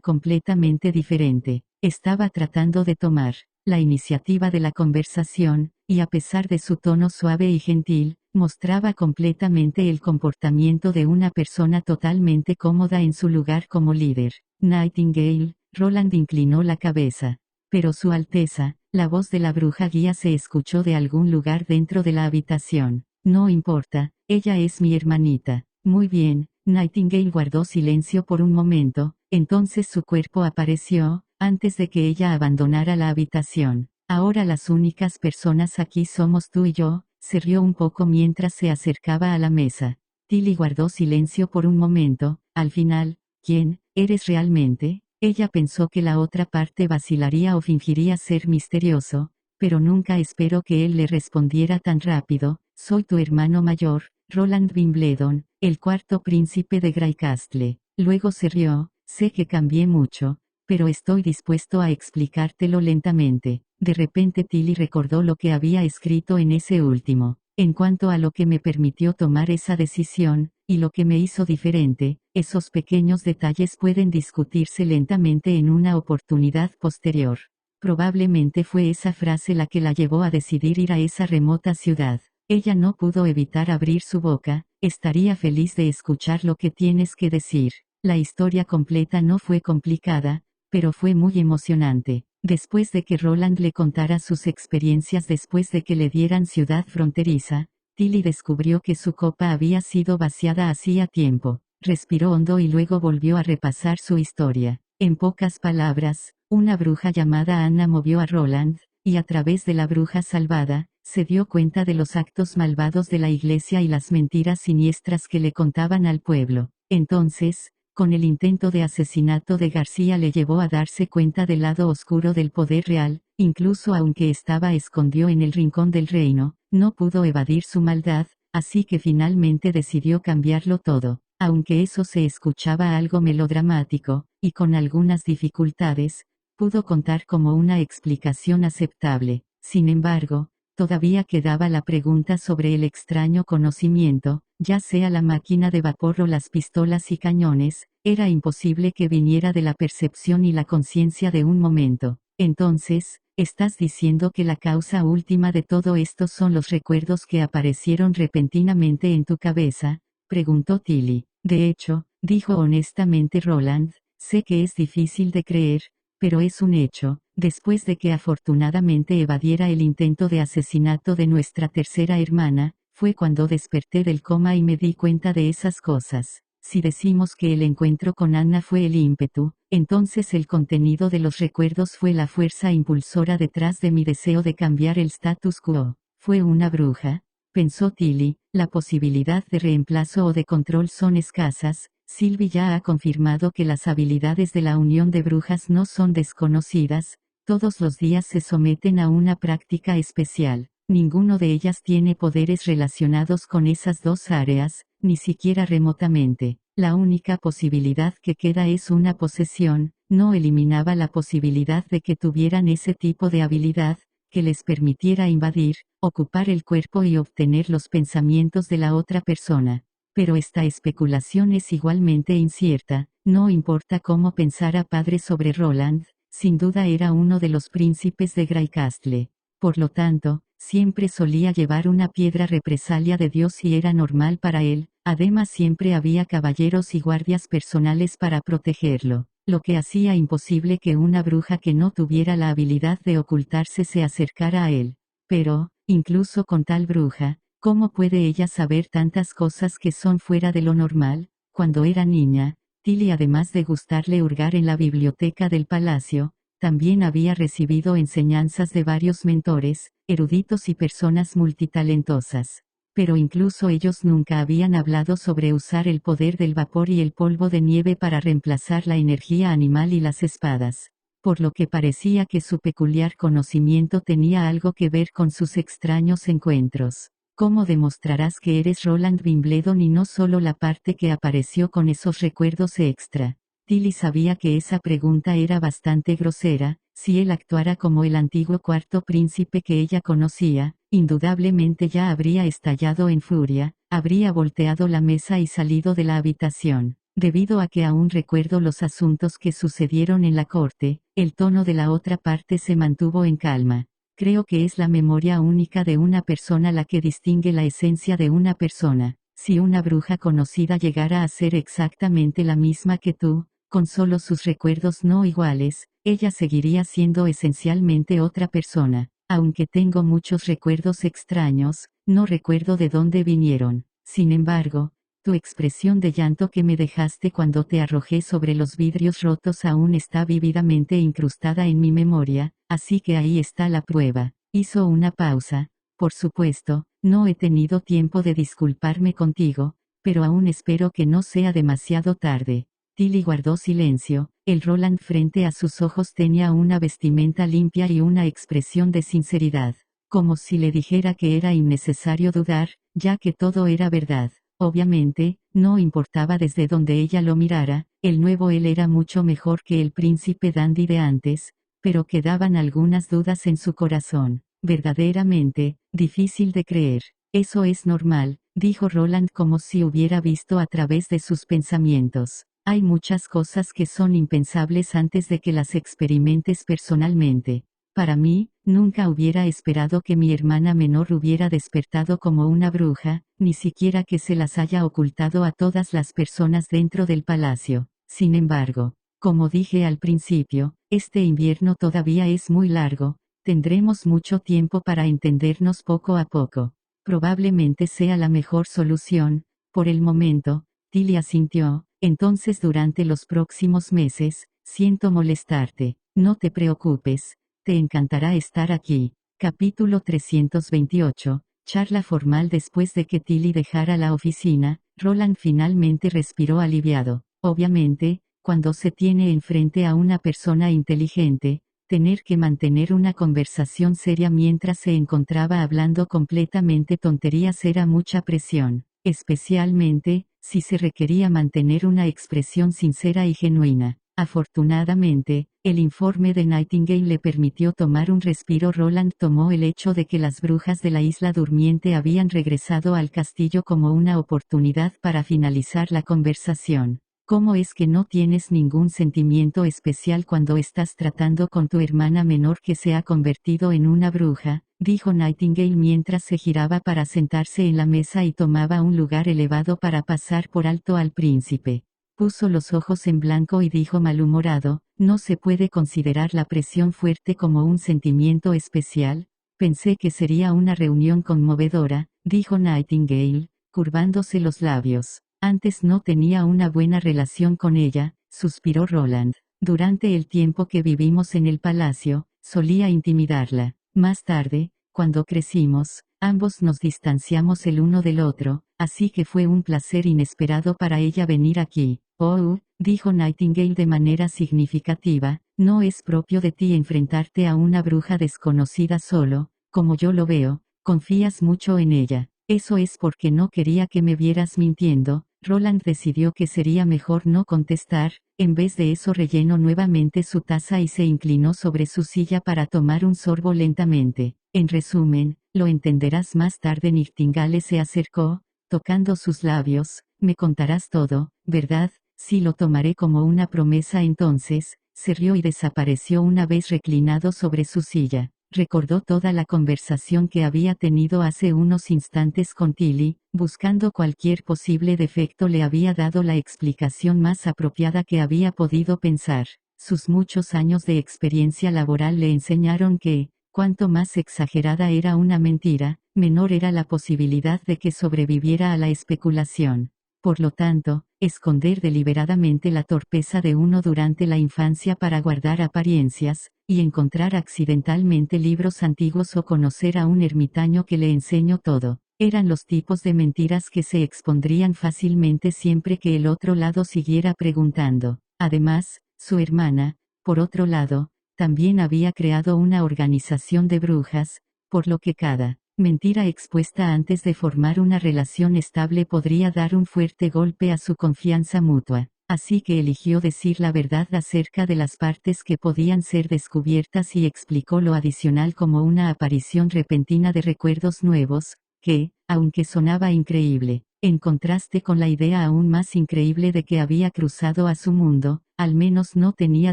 [SPEAKER 1] completamente diferente. Estaba tratando de tomar la iniciativa de la conversación, y a pesar de su tono suave y gentil, mostraba completamente el comportamiento de una persona totalmente cómoda en su lugar como líder. Nightingale, Roland inclinó la cabeza. Pero Su Alteza, la voz de la bruja guía se escuchó de algún lugar dentro de la habitación. No importa, ella es mi hermanita. Muy bien. Nightingale guardó silencio por un momento, entonces su cuerpo apareció, antes de que ella abandonara la habitación. Ahora las únicas personas aquí somos tú y yo, se rió un poco mientras se acercaba a la mesa. Tilly guardó silencio por un momento, al final, ¿quién eres realmente? Ella pensó que la otra parte vacilaría o fingiría ser misterioso, pero nunca esperó que él le respondiera tan rápido, soy tu hermano mayor, Roland Wimbledon, el cuarto príncipe de Greycastle. Luego se rió, sé que cambié mucho, pero estoy dispuesto a explicártelo lentamente. De repente Tilly recordó lo que había escrito en ese último. En cuanto a lo que me permitió tomar esa decisión, y lo que me hizo diferente, esos pequeños detalles pueden discutirse lentamente en una oportunidad posterior. Probablemente fue esa frase la que la llevó a decidir ir a esa remota ciudad. Ella no pudo evitar abrir su boca, estaría feliz de escuchar lo que tienes que decir. La historia completa no fue complicada, pero fue muy emocionante. Después de que Roland le contara sus experiencias después de que le dieran ciudad fronteriza, Tilly descubrió que su copa había sido vaciada hacía tiempo. Respiró hondo y luego volvió a repasar su historia. En pocas palabras, una bruja llamada Anna movió a Roland, y a través de la bruja salvada, se dio cuenta de los actos malvados de la iglesia y las mentiras siniestras que le contaban al pueblo. Entonces, con el intento de asesinato de García le llevó a darse cuenta del lado oscuro del poder real, incluso aunque estaba escondido en el rincón del reino, no pudo evadir su maldad, así que finalmente decidió cambiarlo todo. Aunque eso se escuchaba algo melodramático, y con algunas dificultades, pudo contar como una explicación aceptable. Sin embargo, todavía quedaba la pregunta sobre el extraño conocimiento, ya sea la máquina de vapor o las pistolas y cañones, era imposible que viniera de la percepción y la conciencia de un momento. Entonces, ¿estás diciendo que la causa última de todo esto son los recuerdos que aparecieron repentinamente en tu cabeza? Preguntó Tilly. De hecho, dijo honestamente Roland, sé que es difícil de creer, pero es un hecho. Después de que afortunadamente evadiera el intento de asesinato de nuestra tercera hermana, fue cuando desperté del coma y me di cuenta de esas cosas. Si decimos que el encuentro con Anna fue el ímpetu, entonces el contenido de los recuerdos fue la fuerza impulsora detrás de mi deseo de cambiar el status quo. ¿Fue una bruja? Pensó Tilly, la posibilidad de reemplazo o de control son escasas. Sylvie ya ha confirmado que las habilidades de la Unión de Brujas no son desconocidas, todos los días se someten a una práctica especial. Ninguno de ellas tiene poderes relacionados con esas dos áreas, ni siquiera remotamente. La única posibilidad que queda es una posesión. No eliminaba la posibilidad de que tuvieran ese tipo de habilidad, que les permitiera invadir, ocupar el cuerpo y obtener los pensamientos de la otra persona. Pero esta especulación es igualmente incierta, no importa cómo pensara padre sobre Roland, sin duda era uno de los príncipes de Greycastle. Por lo tanto, siempre solía llevar una piedra represalia de Dios y era normal para él, además siempre había caballeros y guardias personales para protegerlo, lo que hacía imposible que una bruja que no tuviera la habilidad de ocultarse se acercara a él. Pero, incluso con tal bruja, ¿cómo puede ella saber tantas cosas que son fuera de lo normal? Cuando era niña, Tilly además de gustarle hurgar en la biblioteca del palacio, También había recibido enseñanzas de varios mentores, eruditos y personas multitalentosas. Pero incluso ellos nunca habían hablado sobre usar el poder del vapor y el polvo de nieve para reemplazar la energía animal y las espadas. Por lo que parecía que su peculiar conocimiento tenía algo que ver con sus extraños encuentros. ¿Cómo demostrarás que eres Roland Wimbledon y no solo la parte que apareció con esos recuerdos extra? Tilly sabía que esa pregunta era bastante grosera. Si él actuara como el antiguo cuarto príncipe que ella conocía, indudablemente ya habría estallado en furia, habría volteado la mesa y salido de la habitación. Debido a que aún recuerdo los asuntos que sucedieron en la corte, el tono de la otra parte se mantuvo en calma. Creo que es la memoria única de una persona la que distingue la esencia de una persona. Si una bruja conocida llegara a ser exactamente la misma que tú, con solo sus recuerdos no iguales, ella seguiría siendo esencialmente otra persona. Aunque tengo muchos recuerdos extraños, no recuerdo de dónde vinieron. Sin embargo, tu expresión de llanto que me dejaste cuando te arrojé sobre los vidrios rotos aún está vívidamente incrustada en mi memoria, así que ahí está la prueba. Hizo una pausa. Por supuesto, no he tenido tiempo de disculparme contigo, pero aún espero que no sea demasiado tarde. Tilly guardó silencio. El Roland frente a sus ojos tenía una vestimenta limpia y una expresión de sinceridad, como si le dijera que era innecesario dudar, ya que todo era verdad. Obviamente, no importaba desde donde ella lo mirara, el nuevo él era mucho mejor que el príncipe dandy de antes, pero quedaban algunas dudas en su corazón. Verdaderamente, difícil de creer. Eso es normal, dijo Roland como si hubiera visto a través de sus pensamientos. Hay muchas cosas que son impensables antes de que las experimentes personalmente. Para mí, nunca hubiera esperado que mi hermana menor hubiera despertado como una bruja, ni siquiera que se las haya ocultado a todas las personas dentro del palacio. Sin embargo, como dije al principio, este invierno todavía es muy largo, tendremos mucho tiempo para entendernos poco a poco. Probablemente sea la mejor solución, por el momento. Tilly asintió. Entonces durante los próximos meses, siento molestarte. No te preocupes, te encantará estar aquí. Capítulo 328, charla formal. Después de que Tilly dejara la oficina, Roland finalmente respiró aliviado. Obviamente, cuando se tiene enfrente a una persona inteligente, tener que mantener una conversación seria mientras se encontraba hablando completamente tonterías era mucha presión, especialmente, si se requería mantener una expresión sincera y genuina. Afortunadamente, el informe de Nightingale le permitió tomar un respiro. Roland tomó el hecho de que las brujas de la isla durmiente habían regresado al castillo como una oportunidad para finalizar la conversación. ¿Cómo es que no tienes ningún sentimiento especial cuando estás tratando con tu hermana menor que se ha convertido en una bruja?, dijo Nightingale mientras se giraba para sentarse en la mesa y tomaba un lugar elevado para pasar por alto al príncipe. Puso los ojos en blanco y dijo malhumorado, ¿no se puede considerar la presión fuerte como un sentimiento especial? Pensé que sería una reunión conmovedora, dijo Nightingale, curvándose los labios. Antes no tenía una buena relación con ella, suspiró Roland. Durante el tiempo que vivimos en el palacio, solía intimidarla. Más tarde, cuando crecimos, ambos nos distanciamos el uno del otro, así que fue un placer inesperado para ella venir aquí. Oh, dijo Nightingale de manera significativa, no es propio de ti enfrentarte a una bruja desconocida solo, como yo lo veo, confías mucho en ella. Eso es porque no quería que me vieras mintiendo. Roland decidió que sería mejor no contestar. En vez de eso rellenó nuevamente su taza y se inclinó sobre su silla para tomar un sorbo lentamente. En resumen, lo entenderás más tarde. Nightingale se acercó, tocando sus labios. Me contarás todo, ¿verdad? Sí, lo tomaré como una promesa. Entonces, se rió y desapareció una vez reclinado sobre su silla. Recordó toda la conversación que había tenido hace unos instantes con Tilly, buscando cualquier posible defecto. Le había dado la explicación más apropiada que había podido pensar. Sus muchos años de experiencia laboral le enseñaron que, cuanto más exagerada era una mentira, menor era la posibilidad de que sobreviviera a la especulación. Por lo tanto, esconder deliberadamente la torpeza de uno durante la infancia para guardar apariencias, y encontrar accidentalmente libros antiguos o conocer a un ermitaño que le enseñó todo, eran los tipos de mentiras que se expondrían fácilmente siempre que el otro lado siguiera preguntando. Además, su hermana, por otro lado, también había creado una organización de brujas, por lo que cada mentira expuesta antes de formar una relación estable podría dar un fuerte golpe a su confianza mutua. Así que eligió decir la verdad acerca de las partes que podían ser descubiertas y explicó lo adicional como una aparición repentina de recuerdos nuevos, que, aunque sonaba increíble, en contraste con la idea aún más increíble de que había cruzado a su mundo, al menos no tenía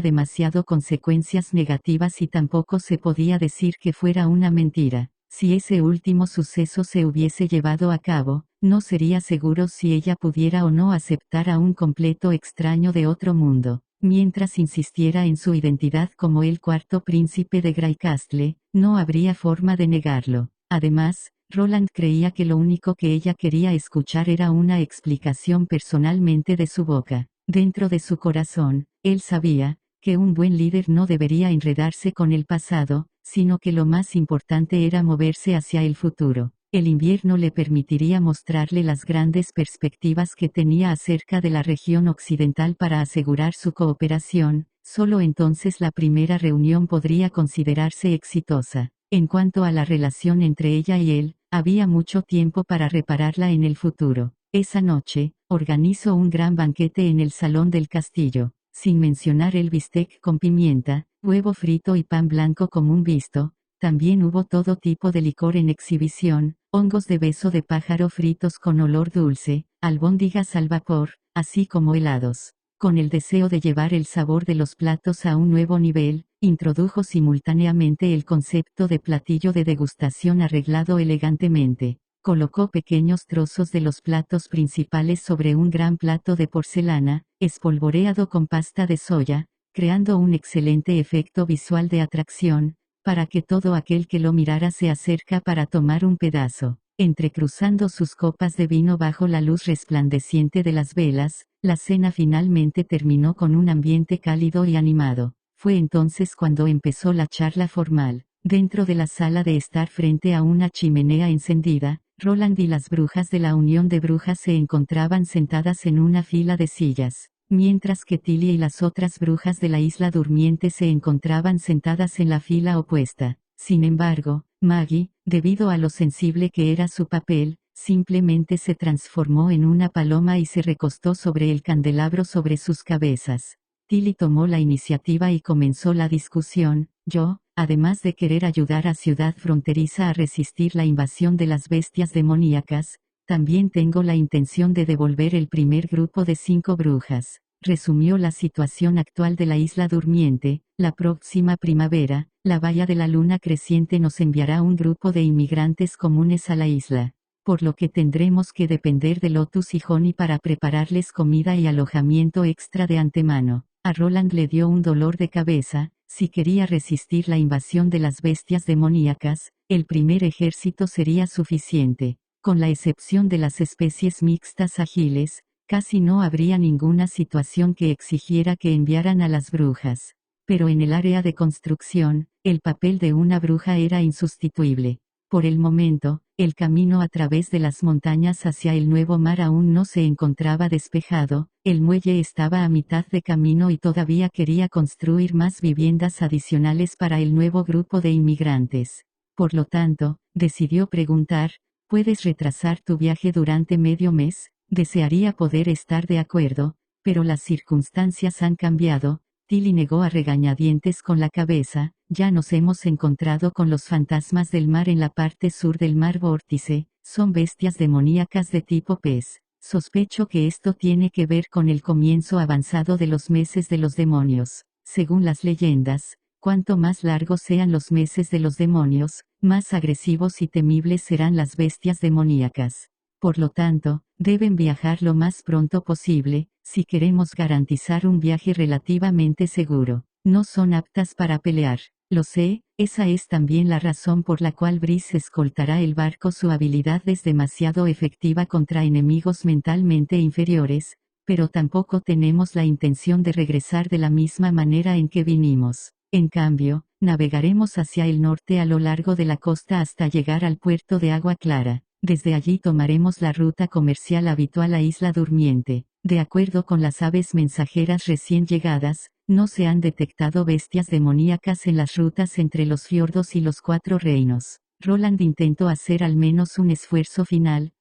[SPEAKER 1] demasiado consecuencias negativas y tampoco se podía decir que fuera una mentira. Si ese último suceso se hubiese llevado a cabo, no sería seguro si ella pudiera o no aceptar a un completo extraño de otro mundo. Mientras insistiera en su identidad como el cuarto príncipe de Greycastle, no habría forma de negarlo. Además, Roland creía que lo único que ella quería escuchar era una explicación personalmente de su boca. Dentro de su corazón, él sabía que un buen líder no debería enredarse con el pasado, sino que lo más importante era moverse hacia el futuro. El invierno le permitiría mostrarle las grandes perspectivas que tenía acerca de la región occidental para asegurar su cooperación, solo entonces la primera reunión podría considerarse exitosa. En cuanto a la relación entre ella y él, había mucho tiempo para repararla en el futuro. Esa noche, organizó un gran banquete en el salón del castillo, sin mencionar el bistec con pimienta, huevo frito y pan blanco común visto. También hubo todo tipo de licor en exhibición, hongos de beso de pájaro fritos con olor dulce, albóndigas al vapor, así como helados. Con el deseo de llevar el sabor de los platos a un nuevo nivel, introdujo simultáneamente el concepto de platillo de degustación arreglado elegantemente. Colocó pequeños trozos de los platos principales sobre un gran plato de porcelana, espolvoreado con pasta de soya, creando un excelente efecto visual de atracción, para que todo aquel que lo mirara se acerca para tomar un pedazo. Entrecruzando sus copas de vino bajo la luz resplandeciente de las velas, la cena finalmente terminó con un ambiente cálido y animado. Fue entonces cuando empezó la charla formal. Dentro de la sala de estar frente a una chimenea encendida, Roland y las brujas de la Unión de Brujas se encontraban sentadas en una fila de sillas, mientras que Tilly y las otras brujas de la isla durmiente se encontraban sentadas en la fila opuesta. Sin embargo, Maggie, debido a lo sensible que era su papel, simplemente se transformó en una paloma y se recostó sobre el candelabro sobre sus cabezas. Tilly tomó la iniciativa y comenzó la discusión. Yo, además de querer ayudar a Ciudad Fronteriza a resistir la invasión de las bestias demoníacas, también tengo la intención de devolver el primer grupo de 5 brujas. Resumió la situación actual de la isla durmiente. La próxima primavera, la Bahía de la Luna Creciente nos enviará un grupo de inmigrantes comunes a la isla, por lo que tendremos que depender de Lotus y Honey para prepararles comida y alojamiento extra de antemano. A Roland le dio un dolor de cabeza. Si quería resistir la invasión de las bestias demoníacas, el primer ejército sería suficiente. Con la excepción de las especies mixtas ágiles, casi no habría ninguna situación que exigiera que enviaran a las brujas. Pero en el área de construcción, el papel de una bruja era insustituible. Por el momento, el camino a través de las montañas hacia el nuevo mar aún no se encontraba despejado, el muelle estaba a mitad de camino y todavía quería construir más viviendas adicionales para el nuevo grupo de inmigrantes. Por lo tanto, decidió preguntar, ¿puedes retrasar tu viaje durante medio mes? Desearía poder estar de acuerdo, pero las circunstancias han cambiado. Tilly negó a regañadientes con la cabeza. Ya nos hemos encontrado con los fantasmas del mar en la parte sur del mar vórtice, son bestias demoníacas de tipo pez. Sospecho que esto tiene que ver con el comienzo avanzado de los meses de los demonios. Según las leyendas, cuanto más largos sean los meses de los demonios, más agresivos y temibles serán las bestias demoníacas. Por lo tanto, deben viajar lo más pronto posible, si queremos garantizar un viaje relativamente seguro. No son aptas para pelear. Lo sé, esa es también la razón por la cual Brice escoltará el barco. Su habilidad es demasiado efectiva contra enemigos mentalmente inferiores, pero tampoco tenemos la intención de regresar de la misma manera en que vinimos. En cambio, navegaremos hacia el norte a lo largo de la costa hasta llegar al puerto de Agua Clara. Desde allí tomaremos la ruta comercial habitual a Isla Durmiente. De acuerdo con las aves mensajeras recién llegadas, no se han detectado bestias demoníacas en las rutas entre los fiordos y los Cuatro Reinos. Roland intentó hacer al menos un esfuerzo final.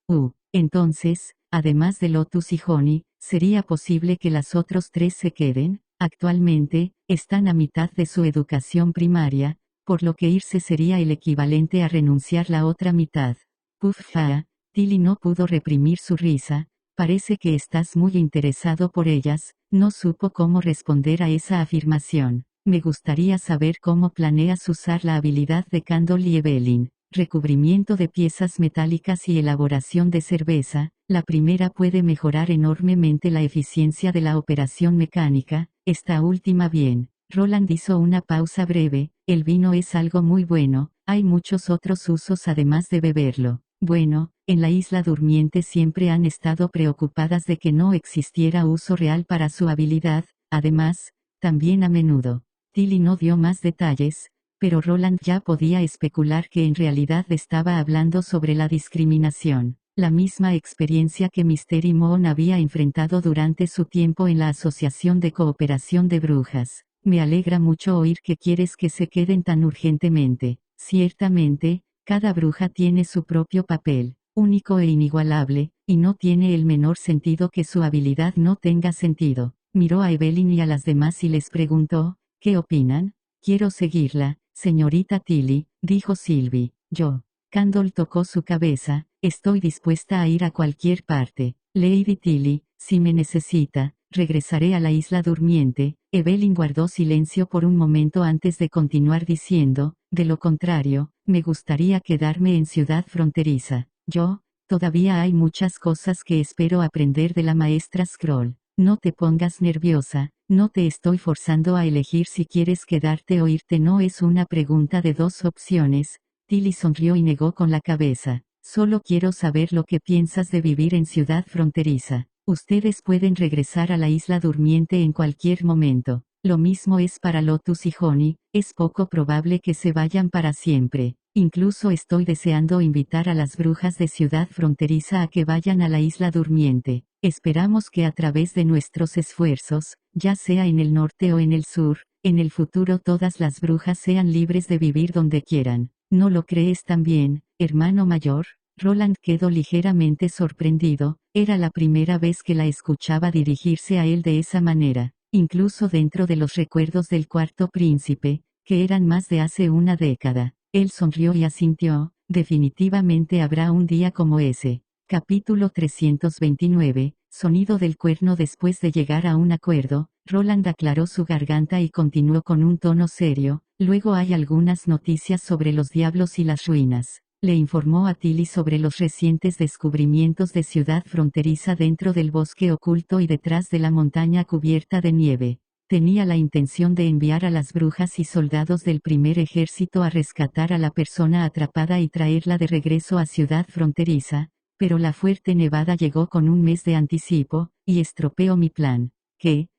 [SPEAKER 1] Entonces, además de Lotus y Honey, ¿sería posible que las otros tres se queden? Actualmente, están a mitad de su educación primaria, por lo que irse sería el equivalente a renunciar la otra mitad. Puffa, Tilly no pudo reprimir su risa. Parece que estás muy interesado por ellas. No supo cómo responder a esa afirmación. Me gustaría saber cómo planeas usar la habilidad de Candle y Evelyn. Recubrimiento de piezas metálicas y elaboración de cerveza. La primera puede mejorar enormemente la eficiencia de la operación mecánica, esta última bien. Roland hizo una pausa breve. El vino es algo muy bueno, hay muchos otros usos además de beberlo. Bueno, en la Isla Durmiente siempre han estado preocupadas de que no existiera uso real para su habilidad, además, también a menudo. Tilly no dio más detalles, pero Roland ya podía especular que en realidad estaba hablando sobre la discriminación, la misma experiencia que Mystery Moon había enfrentado durante su tiempo en la Asociación de Cooperación de Brujas. Me alegra mucho oír que quieres que se queden tan urgentemente. Ciertamente, cada bruja tiene su propio papel, único e inigualable, y no tiene el menor sentido que su habilidad no tenga sentido. Miró a Evelyn y a las demás y les preguntó, ¿qué opinan? Quiero seguirla, señorita Tilly, dijo Sylvie. Yo. Candle tocó su cabeza, estoy dispuesta a ir a cualquier parte. Lady Tilly, si me necesita, regresaré a la Isla Durmiente. Evelyn guardó silencio por un momento antes de continuar diciendo, de lo contrario, me gustaría quedarme en Ciudad Fronteriza. Todavía hay muchas cosas que espero aprender de la maestra Scroll. No te pongas nerviosa, no te estoy forzando a elegir si quieres quedarte o irte. No es una pregunta de dos opciones. Tilly sonrió y negó con la cabeza. Solo quiero saber lo que piensas de vivir en Ciudad Fronteriza. Ustedes pueden regresar a la Isla Durmiente en cualquier momento. Lo mismo es para Lotus y Honey, es poco probable que se vayan para siempre. Incluso estoy deseando invitar a las brujas de Ciudad Fronteriza a que vayan a la Isla Durmiente. Esperamos que a través de nuestros esfuerzos, ya sea en el norte o en el sur, en el futuro todas las brujas sean libres de vivir donde quieran. ¿No lo crees también, hermano mayor? Roland quedó ligeramente sorprendido, era la primera vez que la escuchaba dirigirse a él de esa manera, incluso dentro de los recuerdos del Cuarto Príncipe, que eran más de hace una década. Él sonrió y asintió, definitivamente habrá un día como ese. Capítulo 329, Sonido del cuerno. Después de llegar a un acuerdo, Roland aclaró su garganta y continuó con un tono serio, luego hay algunas noticias sobre los diablos y las ruinas. Le informó a Tilly sobre los recientes descubrimientos de Ciudad Fronteriza dentro del bosque oculto y detrás de la montaña cubierta de nieve. Tenía la intención de enviar a las brujas y soldados del primer ejército a rescatar a la persona atrapada y traerla de regreso a Ciudad Fronteriza, pero la fuerte nevada llegó con un mes de anticipo, y estropeó mi plan.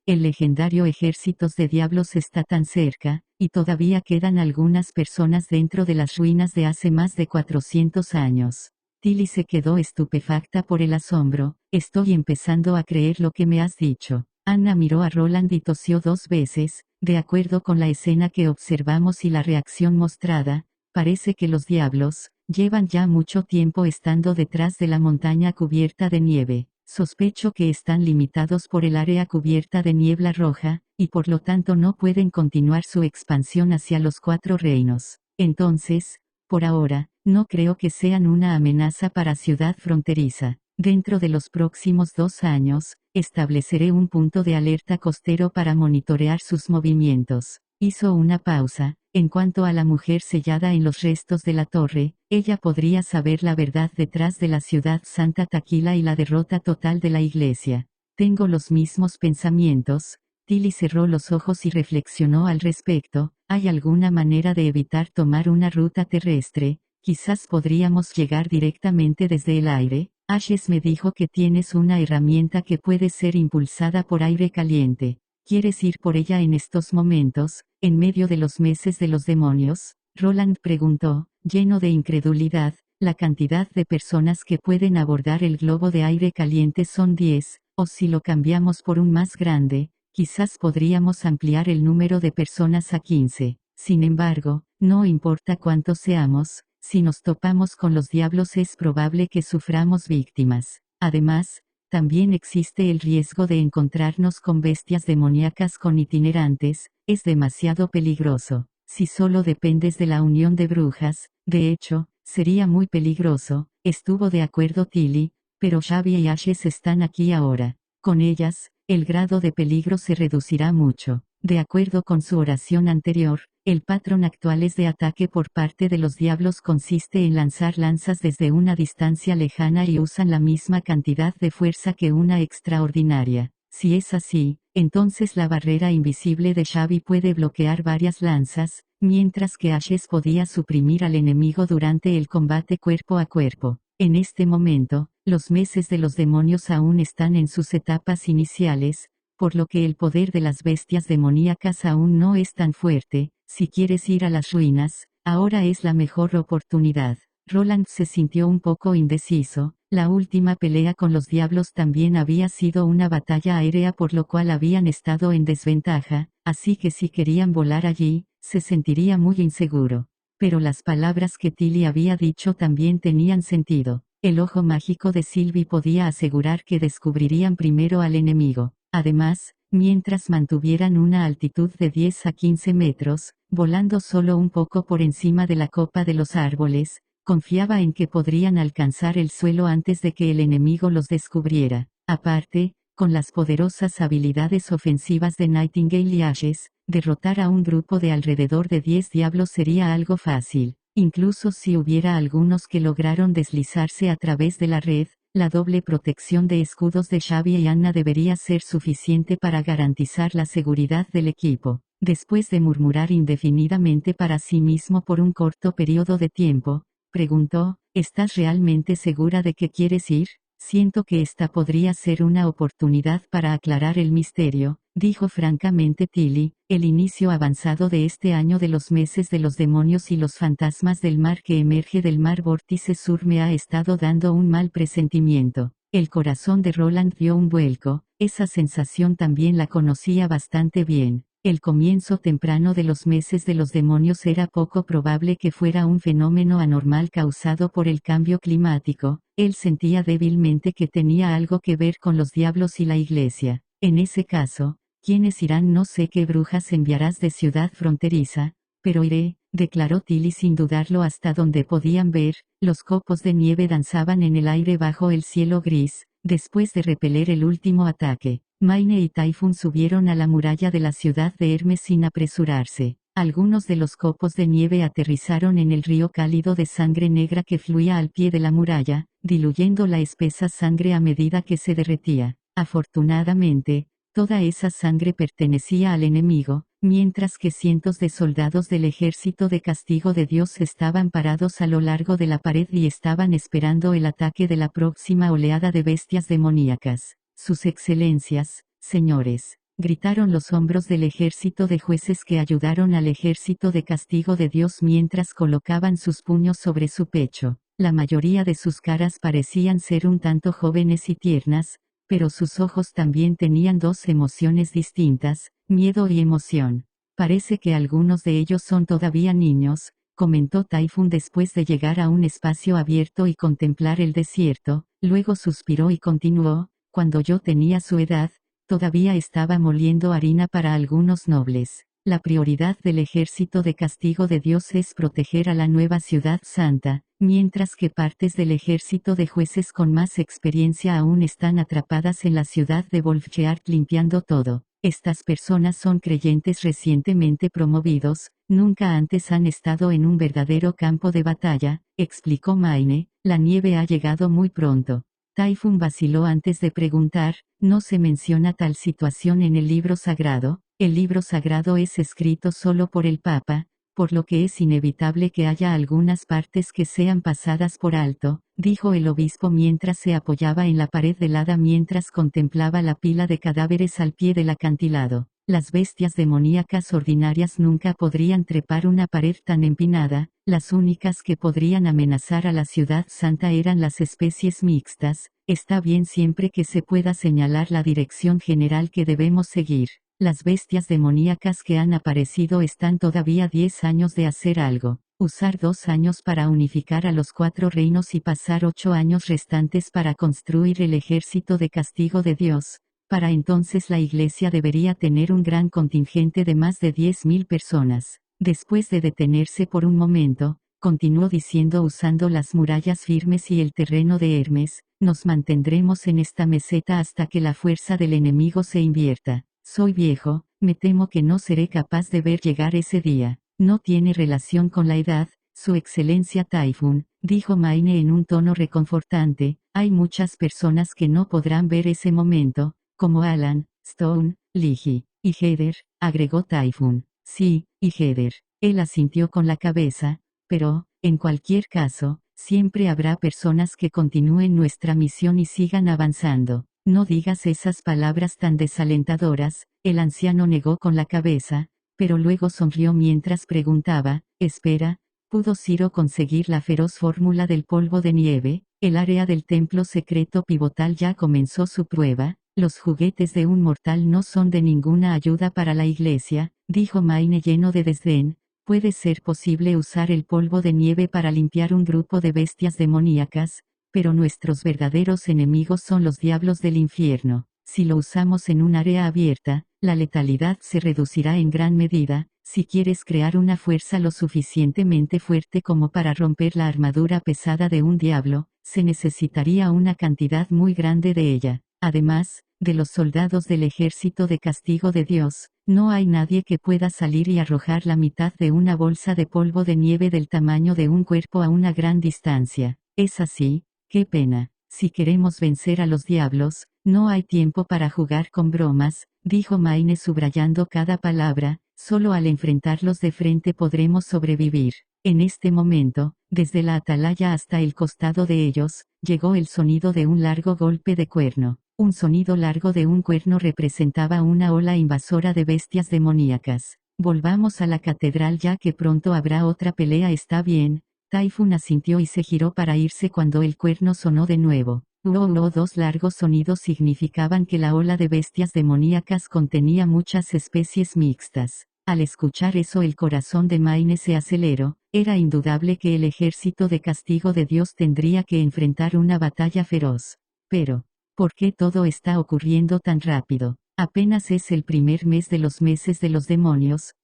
[SPEAKER 1] El legendario ejército de diablos está tan cerca, y todavía quedan algunas personas dentro de las ruinas de hace más de 400 años. Tilly se quedó estupefacta por el asombro. Estoy empezando a creer lo que me has dicho. Anna miró a Roland y tosió 2 veces, de acuerdo con la escena que observamos y la reacción mostrada, parece que los diablos llevan ya mucho tiempo estando detrás de la montaña cubierta de nieve. Sospecho que están limitados por el área cubierta de niebla roja, y por lo tanto no pueden continuar su expansión hacia los 4 reinos. Entonces, por ahora, no creo que sean una amenaza para Ciudad Fronteriza. Dentro de los próximos 2 años, estableceré un punto de alerta costero para monitorear sus movimientos. Hizo una pausa. En cuanto a la mujer sellada en los restos de la torre, ella podría saber la verdad detrás de la ciudad Santa Taquila y la derrota total de la iglesia. Tengo los mismos pensamientos. Tilly cerró los ojos y reflexionó al respecto. ¿Hay alguna manera de evitar tomar una ruta terrestre? Quizás podríamos llegar directamente desde el aire. Ashes me dijo que tienes una herramienta que puede ser impulsada por aire caliente. ¿Quieres ir por ella en estos momentos, en medio de los meses de los demonios? Roland preguntó, lleno de incredulidad. La cantidad de personas que pueden abordar el globo de aire caliente son 10, o si lo cambiamos por un más grande, quizás podríamos ampliar el número de personas a 15. Sin embargo, no importa cuántos seamos, si nos topamos con los diablos es probable que suframos víctimas. Además, también existe el riesgo de encontrarnos con bestias demoníacas con itinerantes. Es demasiado peligroso. Si solo dependes de la unión de brujas, de hecho, sería muy peligroso. Estuvo de acuerdo Tilly, pero Xavi y Ashes están aquí ahora. Con ellas, el grado de peligro se reducirá mucho. De acuerdo con su oración anterior, el patrón actual es de ataque por parte de los diablos consiste en lanzar lanzas desde una distancia lejana y usan la misma cantidad de fuerza que una extraordinaria. Si es así, entonces la barrera invisible de Xavi puede bloquear varias lanzas, mientras que Ashes podía suprimir al enemigo durante el combate cuerpo a cuerpo. En este momento, los meses de los demonios aún están en sus etapas iniciales, por lo que el poder de las bestias demoníacas aún no es tan fuerte. Si quieres ir a las ruinas, ahora es la mejor oportunidad. Roland se sintió un poco indeciso. La última pelea con los diablos también había sido una batalla aérea por lo cual habían estado en desventaja, así que si querían volar allí, se sentiría muy inseguro. Pero las palabras que Tilly había dicho también tenían sentido. El ojo mágico de Sylvie podía asegurar que descubrirían primero al enemigo. Además, mientras mantuvieran una altitud de 10 a 15 metros, volando solo un poco por encima de la copa de los árboles, confiaba en que podrían alcanzar el suelo antes de que el enemigo los descubriera. Aparte, con las poderosas habilidades ofensivas de Nightingale y Ashes, derrotar a un grupo de alrededor de 10 diablos sería algo fácil. Incluso si hubiera algunos que lograron deslizarse a través de la red, la doble protección de escudos de Xavi y Anna debería ser suficiente para garantizar la seguridad del equipo. Después de murmurar indefinidamente para sí mismo por un corto periodo de tiempo, preguntó, ¿estás realmente segura de que quieres ir? Siento que esta podría ser una oportunidad para aclarar el misterio, dijo francamente Tilly. El inicio avanzado de este año de los meses de los demonios y los fantasmas del mar que emerge del mar vórtice sur me ha estado dando un mal presentimiento. El corazón de Roland dio un vuelco, esa sensación también la conocía bastante bien. El comienzo temprano de los meses de los demonios era poco probable que fuera un fenómeno anormal causado por el cambio climático. Él sentía débilmente que tenía algo que ver con los diablos y la iglesia. En ese caso, ¿quiénes irán? No sé qué brujas enviarás de ciudad fronteriza, pero iré, declaró Tilly sin dudarlo hasta donde podían ver. Los copos de nieve danzaban en el aire bajo el cielo gris, después de repeler el último ataque. Maine y Typhoon subieron a la muralla de la ciudad de Hermes sin apresurarse. Algunos de los copos de nieve aterrizaron en el río cálido de sangre negra que fluía al pie de la muralla, diluyendo la espesa sangre a medida que se derretía. Afortunadamente, toda esa sangre pertenecía al enemigo, mientras que cientos de soldados del ejército de castigo de Dios estaban parados a lo largo de la pared y estaban esperando el ataque de la próxima oleada de bestias demoníacas. Sus excelencias, señores, gritaron los hombros del ejército de jueces que ayudaron al ejército de castigo de Dios mientras colocaban sus puños sobre su pecho. La mayoría de sus caras parecían ser un tanto jóvenes y tiernas, pero sus ojos también tenían dos emociones distintas, miedo y emoción. Parece que algunos de ellos son todavía niños, comentó Typhoon después de llegar a un espacio abierto y contemplar el desierto, luego suspiró y continuó. Cuando yo tenía su edad, todavía estaba moliendo harina para algunos nobles. La prioridad del ejército de castigo de Dios es proteger a la nueva ciudad santa, mientras que partes del ejército de jueces con más experiencia aún están atrapadas en la ciudad de Wolfgeart limpiando todo. Estas personas son creyentes recientemente promovidos, nunca antes han estado en un verdadero campo de batalla, explicó Maine. La nieve ha llegado muy pronto. Typhon vaciló antes de preguntar, ¿no se menciona tal situación en el libro sagrado? El libro sagrado es escrito solo por el Papa, por lo que es inevitable que haya algunas partes que sean pasadas por alto, dijo el obispo mientras se apoyaba en la pared del hada mientras contemplaba la pila de cadáveres al pie del acantilado. Las bestias demoníacas ordinarias nunca podrían trepar una pared tan empinada, las únicas que podrían amenazar a la ciudad santa eran las especies mixtas. Está bien siempre que se pueda señalar la dirección general que debemos seguir. Las bestias demoníacas que han aparecido están todavía 10 años de hacer algo. Usar 2 años para unificar a los 4 reinos y pasar 8 años restantes para construir el ejército de castigo de Dios. Para entonces la iglesia debería tener un gran contingente de más de 10.000 personas. Después de detenerse por un momento, continuó diciendo usando las murallas firmes y el terreno de Hermes, nos mantendremos en esta meseta hasta que la fuerza del enemigo se invierta. Soy viejo, me temo que no seré capaz de ver llegar ese día. No tiene relación con la edad, Su Excelencia Typhon, dijo Maine en un tono reconfortante, hay muchas personas que no podrán ver ese momento, como Alan, Stone, Liggy, y Heather, agregó Typhon. Sí, y Heather. Él asintió con la cabeza, pero, en cualquier caso, siempre habrá personas que continúen nuestra misión y sigan avanzando. No digas esas palabras tan desalentadoras, el anciano negó con la cabeza, pero luego sonrió mientras preguntaba, espera, ¿pudo Ciro conseguir la feroz fórmula del polvo de nieve? El área del templo secreto pivotal ya comenzó su prueba. Los juguetes de un mortal no son de ninguna ayuda para la iglesia, dijo Maine lleno de desdén. Puede ser posible usar el polvo de nieve para limpiar un grupo de bestias demoníacas, pero nuestros verdaderos enemigos son los diablos del infierno. Si lo usamos en un área abierta, la letalidad se reducirá en gran medida. Si quieres crear una fuerza lo suficientemente fuerte como para romper la armadura pesada de un diablo, se necesitaría una cantidad muy grande de ella. Además, de los soldados del ejército de castigo de Dios, no hay nadie que pueda salir y arrojar la mitad de una bolsa de polvo de nieve del tamaño de un cuerpo a una gran distancia. Es así, qué pena. Si queremos vencer a los diablos, no hay tiempo para jugar con bromas, dijo Maine subrayando cada palabra, solo al enfrentarlos de frente podremos sobrevivir. En este momento, desde la atalaya hasta el costado de ellos, llegó el sonido de un largo golpe de cuerno. Un sonido largo de un cuerno representaba una ola invasora de bestias demoníacas. Volvamos a la catedral ya que pronto habrá otra pelea. Está bien. Typhon asintió y se giró para irse cuando el cuerno sonó de nuevo. Dos largos sonidos significaban que la ola de bestias demoníacas contenía muchas especies mixtas. Al escuchar eso el corazón de Maine se aceleró. Era indudable que el ejército de castigo de Dios tendría que enfrentar una batalla feroz. Pero, ¿por qué todo está ocurriendo tan rápido? Apenas es el primer mes de los meses de los demonios.